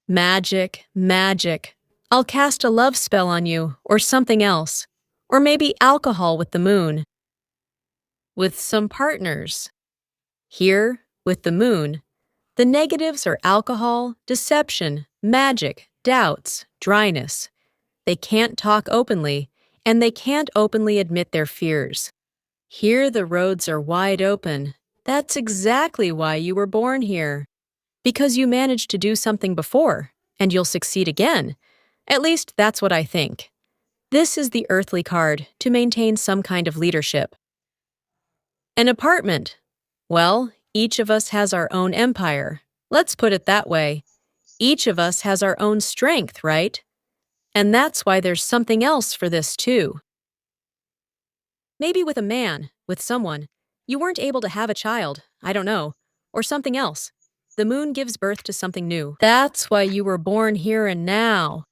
Magic, magic. I'll cast a love spell on you, or something else. Or maybe alcohol with the moon. With some partners. Here, with the moon, the negatives are alcohol, deception, magic, doubts, dryness. They can't talk openly, and they can't openly admit their fears. Here the roads are wide open. That's exactly why you were born here. Because you managed to do something before, and you'll succeed again. At least that's what I think. This is the earthly card to maintain some kind of leadership. An apartment. Well, each of us has our own empire. Let's put it that way. Each of us has our own strength, right? And that's why there's something else for this too. Maybe with a man, with someone. You weren't able to have a child, I don't know, or something else. The moon gives birth to something new. That's why you were born here and now.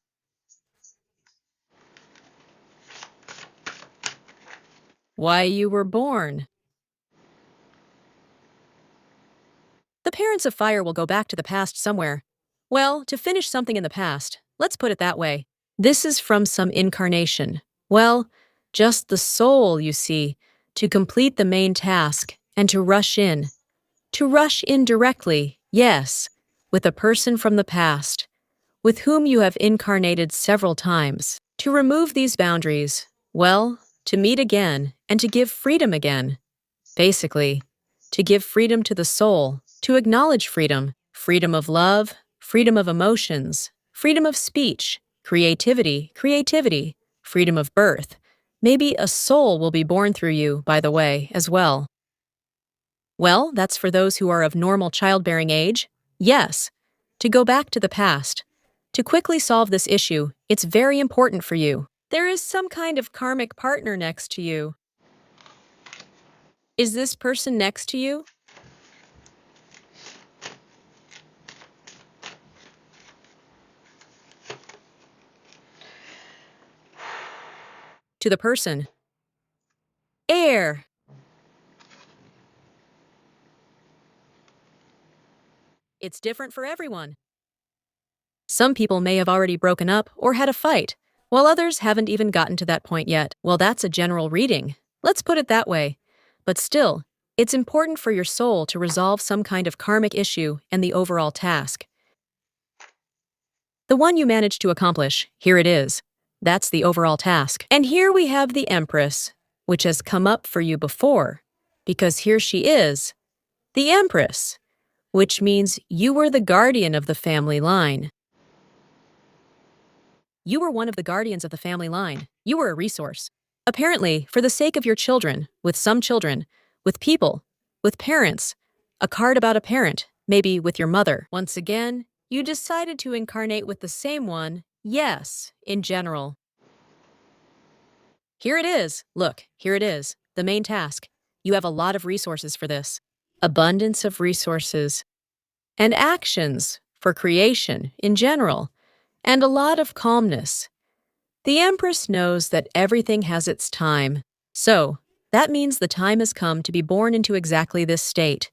Why you were born. The parents of fire will go back to the past somewhere. Well, to finish something in the past, let's put it that way. This is from some incarnation. Well, just the soul, you see, to complete the main task and to rush in. To rush in directly, yes, with a person from the past, with whom you have incarnated several times. To remove these boundaries, well, to meet again and to give freedom again. Basically, to give freedom to the soul, to acknowledge freedom, freedom of love, freedom of emotions, freedom of speech, creativity, freedom of birth. Maybe a soul will be born through you, by the way, as well. Well, that's for those who are of normal childbearing age. Yes, to go back to the past. To quickly solve this issue, it's very important for you. There is some kind of karmic partner next to you. Is this person next to you? To the person. Air. It's different for everyone. Some people may have already broken up or had a fight, while others haven't even gotten to that point yet. Well, that's a general reading. Let's put it that way. But still, it's important for your soul to resolve some kind of karmic issue and the overall task. The one you managed to accomplish, here it is. That's the overall task. And here we have the Empress, which has come up for you before, because here she is, the Empress, which means you were the guardian of the family line. You were one of the guardians of the family line. You were a resource. Apparently, for the sake of your children, with some children, with people, with parents, a card about a parent, maybe with your mother. Once again, you decided to incarnate with the same one, yes, in general. Here it is. Look, here it is. The main task. You have a lot of resources for this. Abundance of resources. And actions for creation in general. And a lot of calmness. The Empress knows that everything has its time. So, that means the time has come to be born into exactly this state.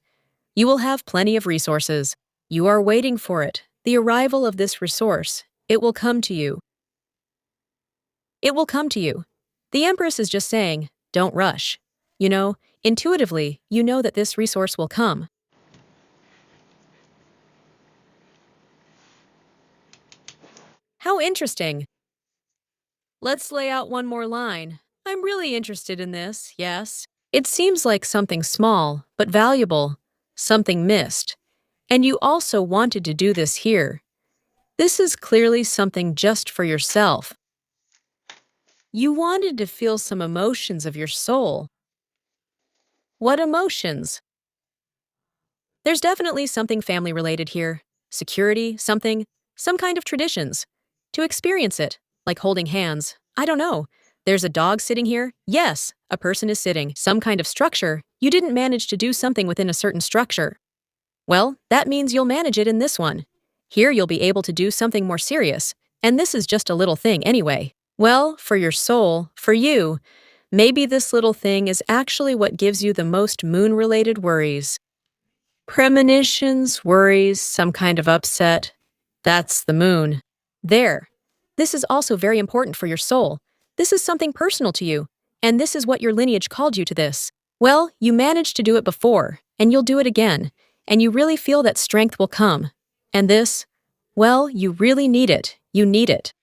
You will have plenty of resources. You are waiting for it. The arrival of this resource. It will come to you. It will come to you. The Empress is just saying, don't rush. Intuitively, you know that this resource will come. How interesting. Let's lay out one more line. I'm really interested in this, yes. It seems like something small, but valuable. Something missed. And you also wanted to do this here. This is clearly something just for yourself. You wanted to feel some emotions of your soul. What emotions? There's definitely something family related here. Security, something, some kind of traditions. To experience it, like holding hands. I don't know. There's a dog sitting here? Yes, a person is sitting. Some kind of structure. You didn't manage to do something within a certain structure. Well, that means you'll manage it in this one. Here you'll be able to do something more serious. And this is just a little thing anyway. Well, for your soul, for you, maybe this little thing is actually what gives you the most moon-related worries. Premonitions, worries, some kind of upset. That's the moon. There. This is also very important for your soul. This is something personal to you, and this is what your lineage called you to this. Well, you managed to do it before, and you'll do it again, and you really feel that strength will come. And this, well, you really need it. You need it.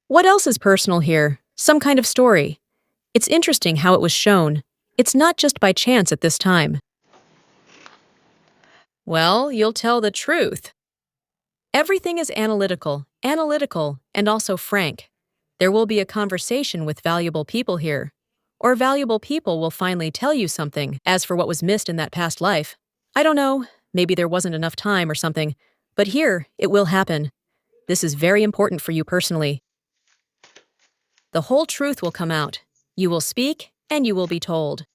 What else is personal here? Some kind of story. It's interesting how it was shown. It's not just by chance at this time. Well, you'll tell the truth. Everything is analytical, and also frank. There will be a conversation with valuable people here. Or valuable people will finally tell you something. As for what was missed in that past life, I don't know, maybe there wasn't enough time or something. But here, it will happen. This is very important for you personally. The whole truth will come out. You will speak, and you will be told.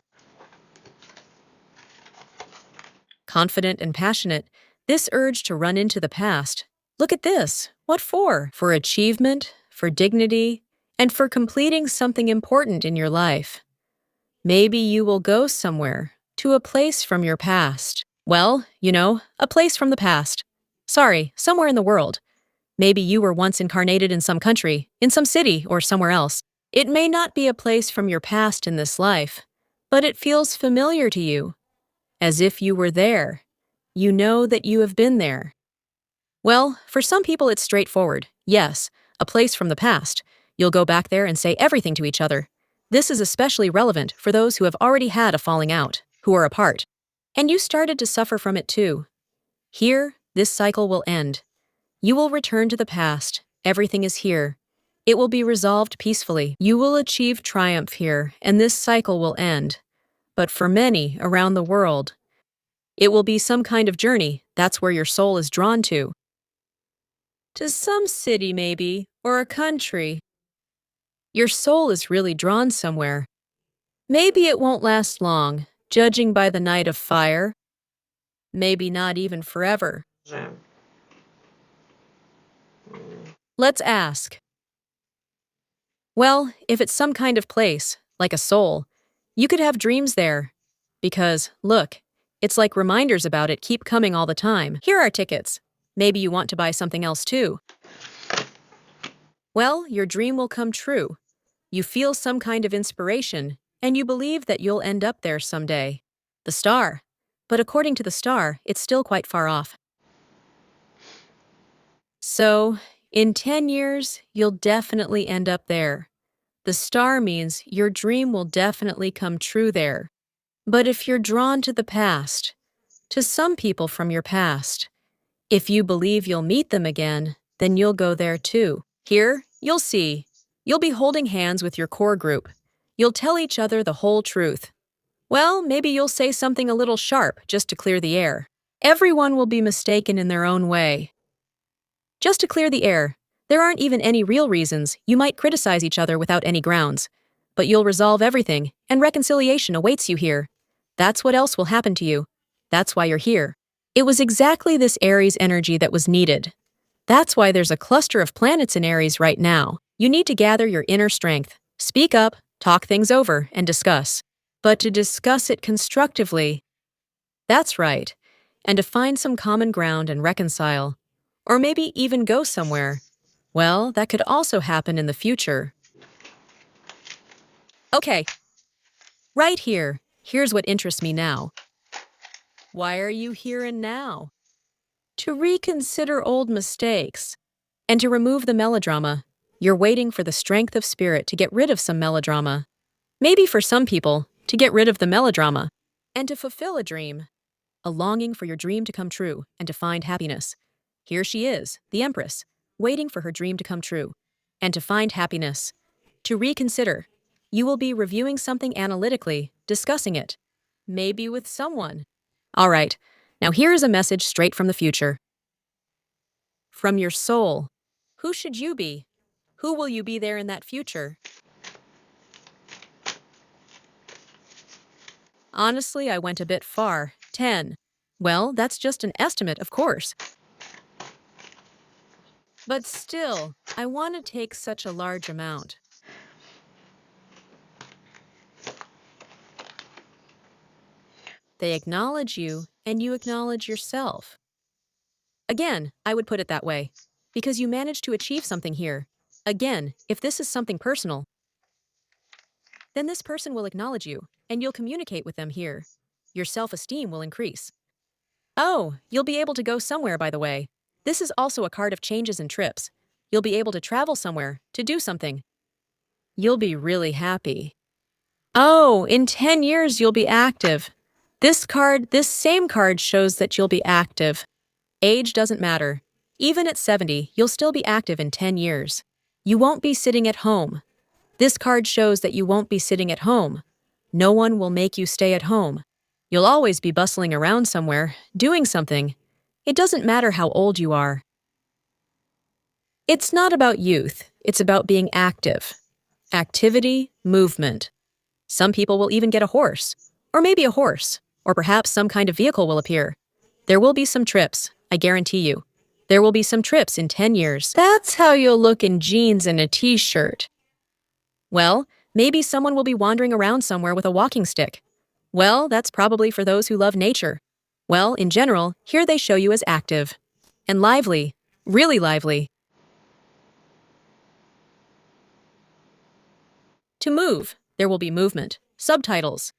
Confident and passionate, this urge to run into the past. Look at this. What for? For achievement, for dignity, and for completing something important in your life. Maybe you will go somewhere, to a place from your past. Well, a place from the past. Sorry, somewhere in the world. Maybe you were once incarnated in some country, in some city, or somewhere else. It may not be a place from your past in this life, but it feels familiar to you. As if you were there. You know that you have been there. Well, for some people it's straightforward. Yes, a place from the past. You'll go back there and say everything to each other. This is especially relevant for those who have already had a falling out, who are apart. And you started to suffer from it too. Here, this cycle will end. You will return to the past. Everything is here. It will be resolved peacefully. You will achieve triumph here, and this cycle will end. But for many around the world, it will be some kind of journey. That's where your soul is drawn to. To some city, maybe, or a country. Your soul is really drawn somewhere. Maybe it won't last long, judging by the night of fire. Maybe not even forever. Że Let's ask. Well, if it's some kind of place, like a soul, you could have dreams there. Because, look, it's like reminders about it keep coming all the time. Here are tickets. Maybe you want to buy something else too. Well, your dream will come true. You feel some kind of inspiration, and you believe that you'll end up there someday. The star. But according to the star, it's still quite far off. So, in 10 years, you'll definitely end up there. The star means your dream will definitely come true there. But if you're drawn to the past, to some people from your past, if you believe you'll meet them again, then you'll go there too. Here, you'll see. You'll be holding hands with your core group. You'll tell each other the whole truth. Well, maybe you'll say something a little sharp just to clear the air. Everyone will be mistaken in their own way. Just to clear the air, there aren't even any real reasons. You might criticize each other without any grounds. But you'll resolve everything, and reconciliation awaits you here. That's what else will happen to you. That's why you're here. It was exactly this Aries energy that was needed. That's why there's a cluster of planets in Aries right now. You need to gather your inner strength. Speak up, talk things over, and discuss. But to discuss it constructively. That's right. And to find some common ground and reconcile. Or maybe even go somewhere. Well, that could also happen in the future. Okay. Right here. Here's what interests me now. Why are you here and now? To reconsider old mistakes. And to remove the melodrama. You're waiting for the strength of spirit to get rid of some melodrama. Maybe for some people, to get rid of the melodrama. And to fulfill a dream. A longing for your dream to come true and to find happiness. Here she is, the Empress, waiting for her dream to come true, and to find happiness. To reconsider, you will be reviewing something analytically, discussing it, maybe with someone. All right, now here is a message straight from the future. From your soul. Who should you be? Who will you be there in that future? Honestly, I went a bit far. 10. Well, that's just an estimate, of course. But still, I want to take such a large amount. They acknowledge you, and you acknowledge yourself. Again, I would put it that way. Because you managed to achieve something here. Again, if this is something personal, then this person will acknowledge you, and you'll communicate with them here. Your self-esteem will increase. Oh, you'll be able to go somewhere, by the way. This is also a card of changes and trips. You'll be able to travel somewhere, to do something. You'll be really happy. Oh, in 10 years you'll be active. This same card shows that you'll be active. Age doesn't matter. Even at 70, you'll still be active in 10 years. You won't be sitting at home. This card shows that you won't be sitting at home. No one will make you stay at home. You'll always be bustling around somewhere, doing something. It doesn't matter how old you are. It's not about youth, it's about being active. Activity, movement. Some people will even get a horse, or maybe a horse, or perhaps some kind of vehicle will appear. There will be some trips, I guarantee you. There will be some trips in 10 years. That's how you'll look in jeans and a t-shirt. Well, maybe someone will be wandering around somewhere with a walking stick. Well, that's probably for those who love nature. Well, in general, here they show you as active. And lively. Really lively. To move, there will be movement. Subtitles.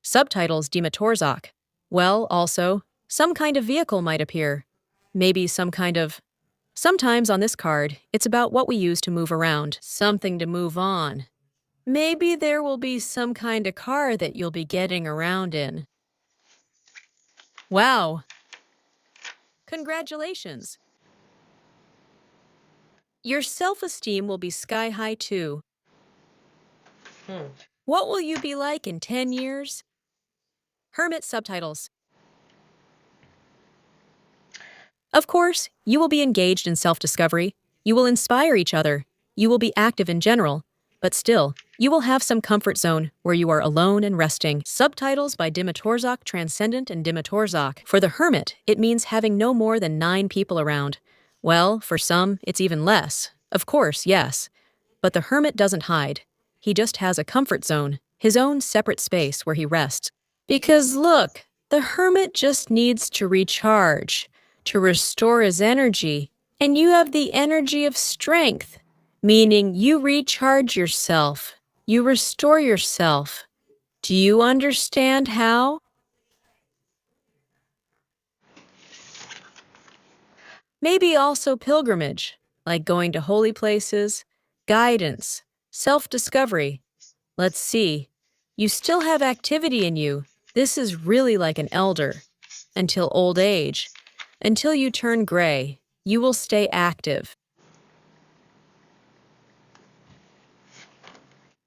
Subtitles Dimatorzak. Well, also, some kind of vehicle might appear. Maybe some kind of... Sometimes on this card, it's about what we use to move around. Something to move on. Maybe there will be some kind of car that you'll be getting around in. Wow! Congratulations! Your self-esteem will be sky high too. What will you be like in 10 years? Hermit subtitles. Of course, you will be engaged in self-discovery. You will inspire each other. You will be active in general. But still, you will have some comfort zone where you are alone and resting. Subtitles by Dimatorzak, Transcendent, and Dimatorzak. For the hermit, it means having no more than 9 people around. Well, for some, it's even less. Of course, yes. But the hermit doesn't hide. He just has a comfort zone, his own separate space where he rests. Because look, the hermit just needs to recharge, to restore his energy. And you have the energy of strength. Meaning you recharge yourself, you restore yourself. Do you understand how? Maybe also pilgrimage, like going to holy places, guidance, self-discovery. Let's see. You still have activity in you. This is really like an elder. Until old age. Until you turn gray, you will stay active.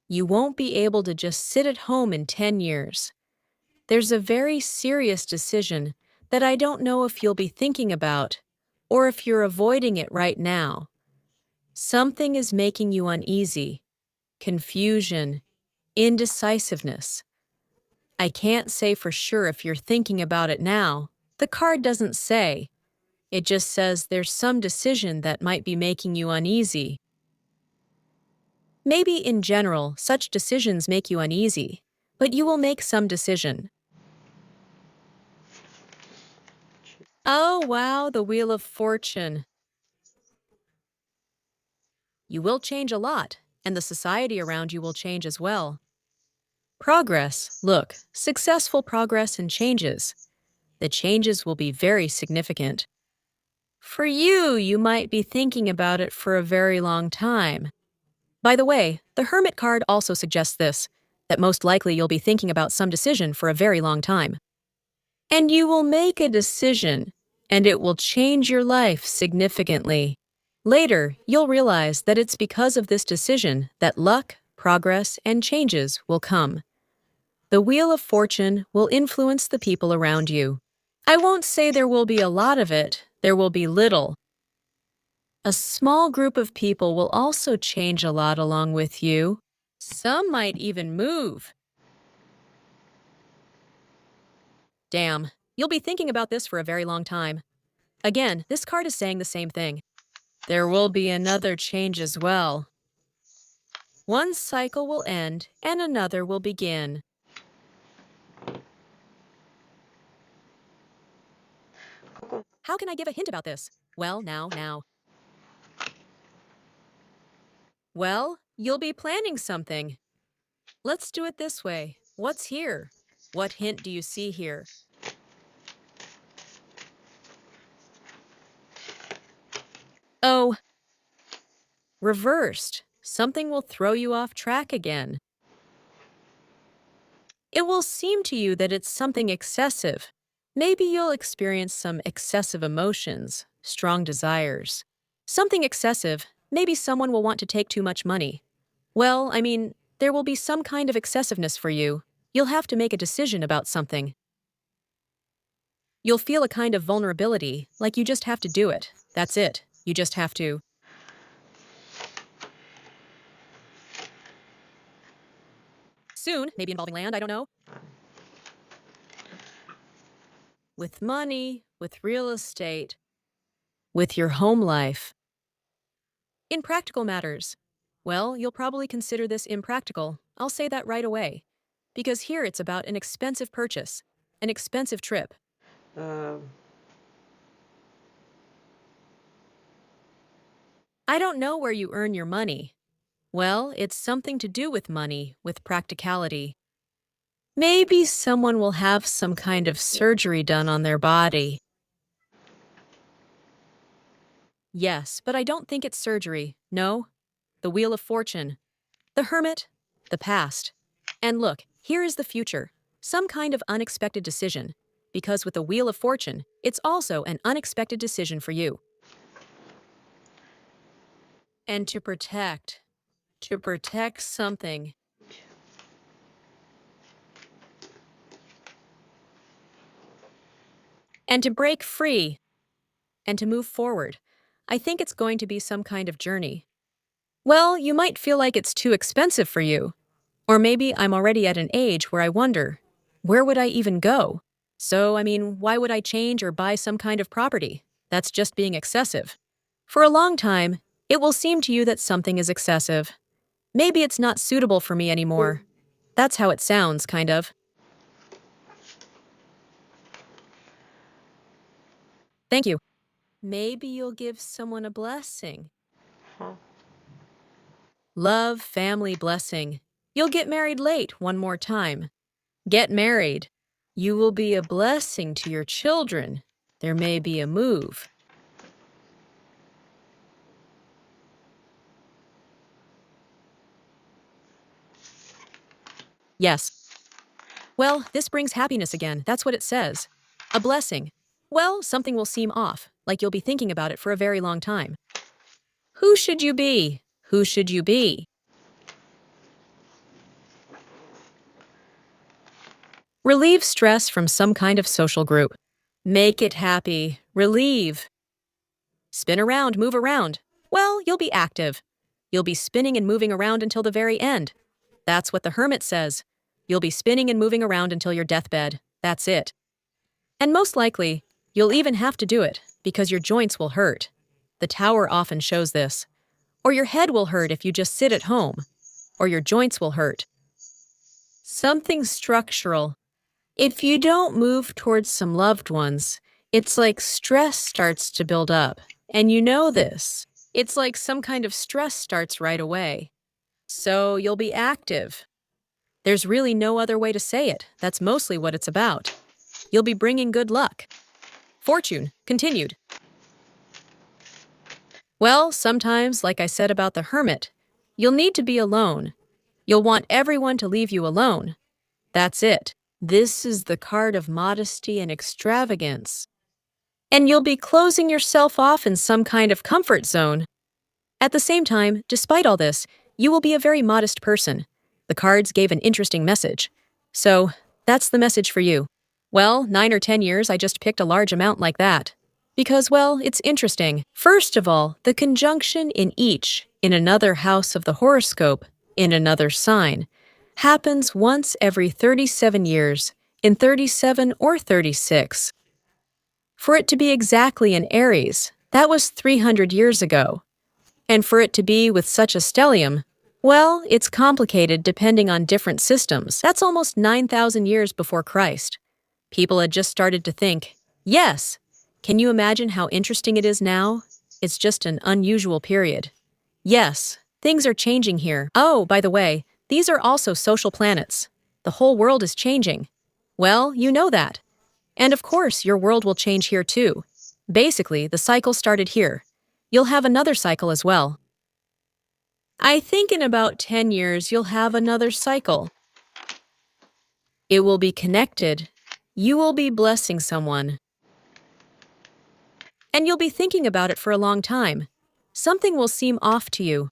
You won't be able to just sit at home in 10 years. There's a very serious decision that I don't know if you'll be thinking about or if you're avoiding it right now. Something is making you uneasy, confusion, indecisiveness. I can't say for sure if you're thinking about it now. The card doesn't say. It just says there's some decision that might be making you uneasy. Maybe in general, such decisions make you uneasy, but you will make some decision. Oh, wow, the Wheel of Fortune. You will change a lot, and the society around you will change as well. Progress, look, successful progress and changes. The changes will be very significant. For you, you might be thinking about it for a very long time. By the way, the Hermit card also suggests this, that most likely you'll be thinking about some decision for a very long time. And you will make a decision, and it will change your life significantly. Later, you'll realize that it's because of this decision that luck, progress, and changes will come. The Wheel of Fortune will influence the people around you. I won't say there will be a lot of it, there will be little. A small group of people will also change a lot along with you. Some might even move. Damn, you'll be thinking about this for a very long time. Again, this card is saying the same thing. There will be another change as well. One cycle will end and another will begin. How can I give a hint about this? Well, now. Well, you'll be planning something. Let's do it this way. What's here? What hint do you see here? Oh, reversed. Something will throw you off track again. It will seem to you that it's something excessive. Maybe you'll experience some excessive emotions, strong desires. Something excessive, maybe someone will want to take too much money. Well, there will be some kind of excessiveness for you. You'll have to make a decision about something. You'll feel a kind of vulnerability, like you just have to do it. That's it. You just have to. Soon, maybe involving land, I don't know. With money, with real estate, with your home life. In practical matters, well, you'll probably consider this impractical. I'll say that right away. Because here it's about an expensive purchase, an expensive trip. I don't know where you earn your money. Well, it's something to do with money, with practicality. Maybe someone will have some kind of surgery done on their body. Yes, but I don't think it's surgery. No. The Wheel of Fortune. The Hermit. The past. And look, here is the future. Some kind of unexpected decision. Because with the Wheel of Fortune, it's also an unexpected decision for you. And to protect something. And to break free. And to move forward. I think it's going to be some kind of journey. Well, you might feel like it's too expensive for you. Or maybe I'm already at an age where I wonder, where would I even go? So, why would I change or buy some kind of property? That's just being excessive. For a long time, it will seem to you that something is excessive. Maybe it's not suitable for me anymore. That's how it sounds, kind of. Thank you. Maybe you'll give someone a blessing. Love, family, blessing. You'll get married late one more time. Get married. You will be a blessing to your children. There may be a move. Yes. Well, this brings happiness again. That's what it says. A blessing. Well, something will seem off, like you'll be thinking about it for a very long time. Who should you be? Who should you be? Relieve stress from some kind of social group. Make it happy. Relieve. Spin around, move around. Well, you'll be active. You'll be spinning and moving around until the very end. That's what the Hermit says. You'll be spinning and moving around until your deathbed. That's it. And most likely, you'll even have to do it because your joints will hurt. The Tower often shows this. Or your head will hurt if you just sit at home. Or your joints will hurt. Something structural. If you don't move towards some loved ones, it's like stress starts to build up. And you know this. It's like some kind of stress starts right away. So you'll be active. There's really no other way to say it. That's mostly what it's about. You'll be bringing good luck. Fortune, continued. Well, sometimes, like I said about the Hermit, you'll need to be alone. You'll want everyone to leave you alone. That's it. This is the card of modesty and extravagance. And you'll be closing yourself off in some kind of comfort zone. At the same time, despite all this, you will be a very modest person. The cards gave an interesting message. So, that's the message for you. Well, 9 or 10 years, I just picked a large amount like that. Because, well, it's interesting. First of all, the conjunction in each, in another house of the horoscope, in another sign, happens once every 37 years, in 37 or 36. For it to be exactly in Aries, that was 300 years ago. And for it to be with such a stellium, well, it's complicated depending on different systems. That's almost 9,000 years before Christ. People had just started to think, yes. Can you imagine how interesting it is now? It's just an unusual period. Yes, things are changing here. Oh, by the way, these are also social planets. The whole world is changing. Well, you know that. And of course, your world will change here too. Basically, the cycle started here. You'll have another cycle as well. I think in about 10 years, you'll have another cycle. It will be connected. You will be blessing someone. And you'll be thinking about it for a long time. Something will seem off to you.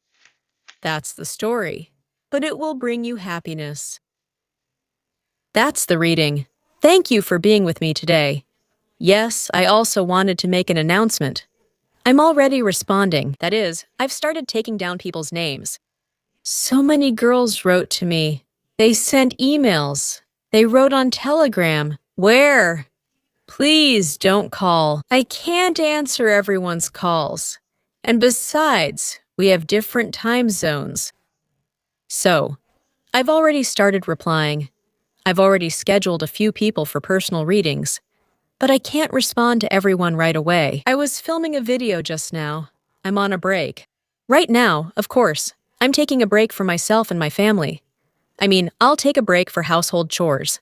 That's the story. But it will bring you happiness. That's the reading. Thank you for being with me today. Yes, I also wanted to make an announcement. I'm already responding. That is, I've started taking down people's names. So many girls wrote to me. They sent emails. They wrote on Telegram. Where? Please don't call. I can't answer everyone's calls. And besides, we have different time zones. So, I've already started replying. I've already scheduled a few people for personal readings. But I can't respond to everyone right away. I was filming a video just now. I'm on a break. Right now, of course, I'm taking a break for myself and my family. I mean, I'll take a break for household chores.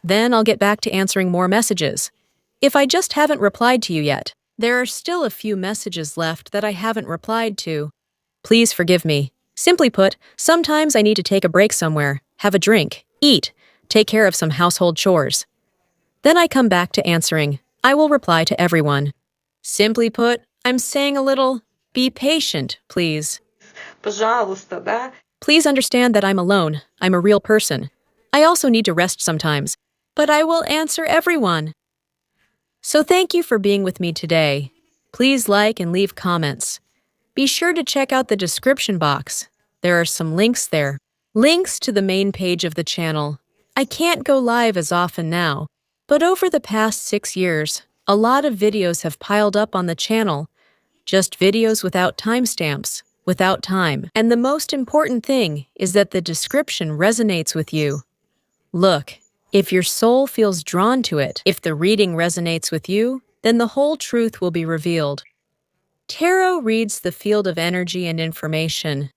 Then I'll get back to answering more messages. If I just haven't replied to you yet, there are still a few messages left that I haven't replied to. Please forgive me. Simply put, sometimes I need to take a break somewhere, have a drink, eat, take care of some household chores. Then I come back to answering. I will reply to everyone. Simply put, I'm saying a little, be patient, please. Пожалуйста, да? Please understand that I'm alone. I'm a real person. I also need to rest sometimes. But I will answer everyone. So thank you for being with me today. Please like and leave comments. Be sure to check out the description box. There are some links there. Links to the main page of the channel. I can't go live as often now, but over the past 6 years, a lot of videos have piled up on the channel. Just videos without timestamps, without time. And the most important thing is that the description resonates with you. Look, if your soul feels drawn to it, if the reading resonates with you, then the whole truth will be revealed. Tarot reads the field of energy and information.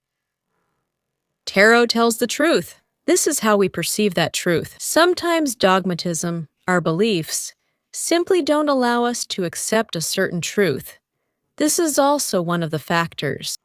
Tarot tells the truth. This is how we perceive that truth. Sometimes dogmatism, our beliefs, simply don't allow us to accept a certain truth. This is also one of the factors.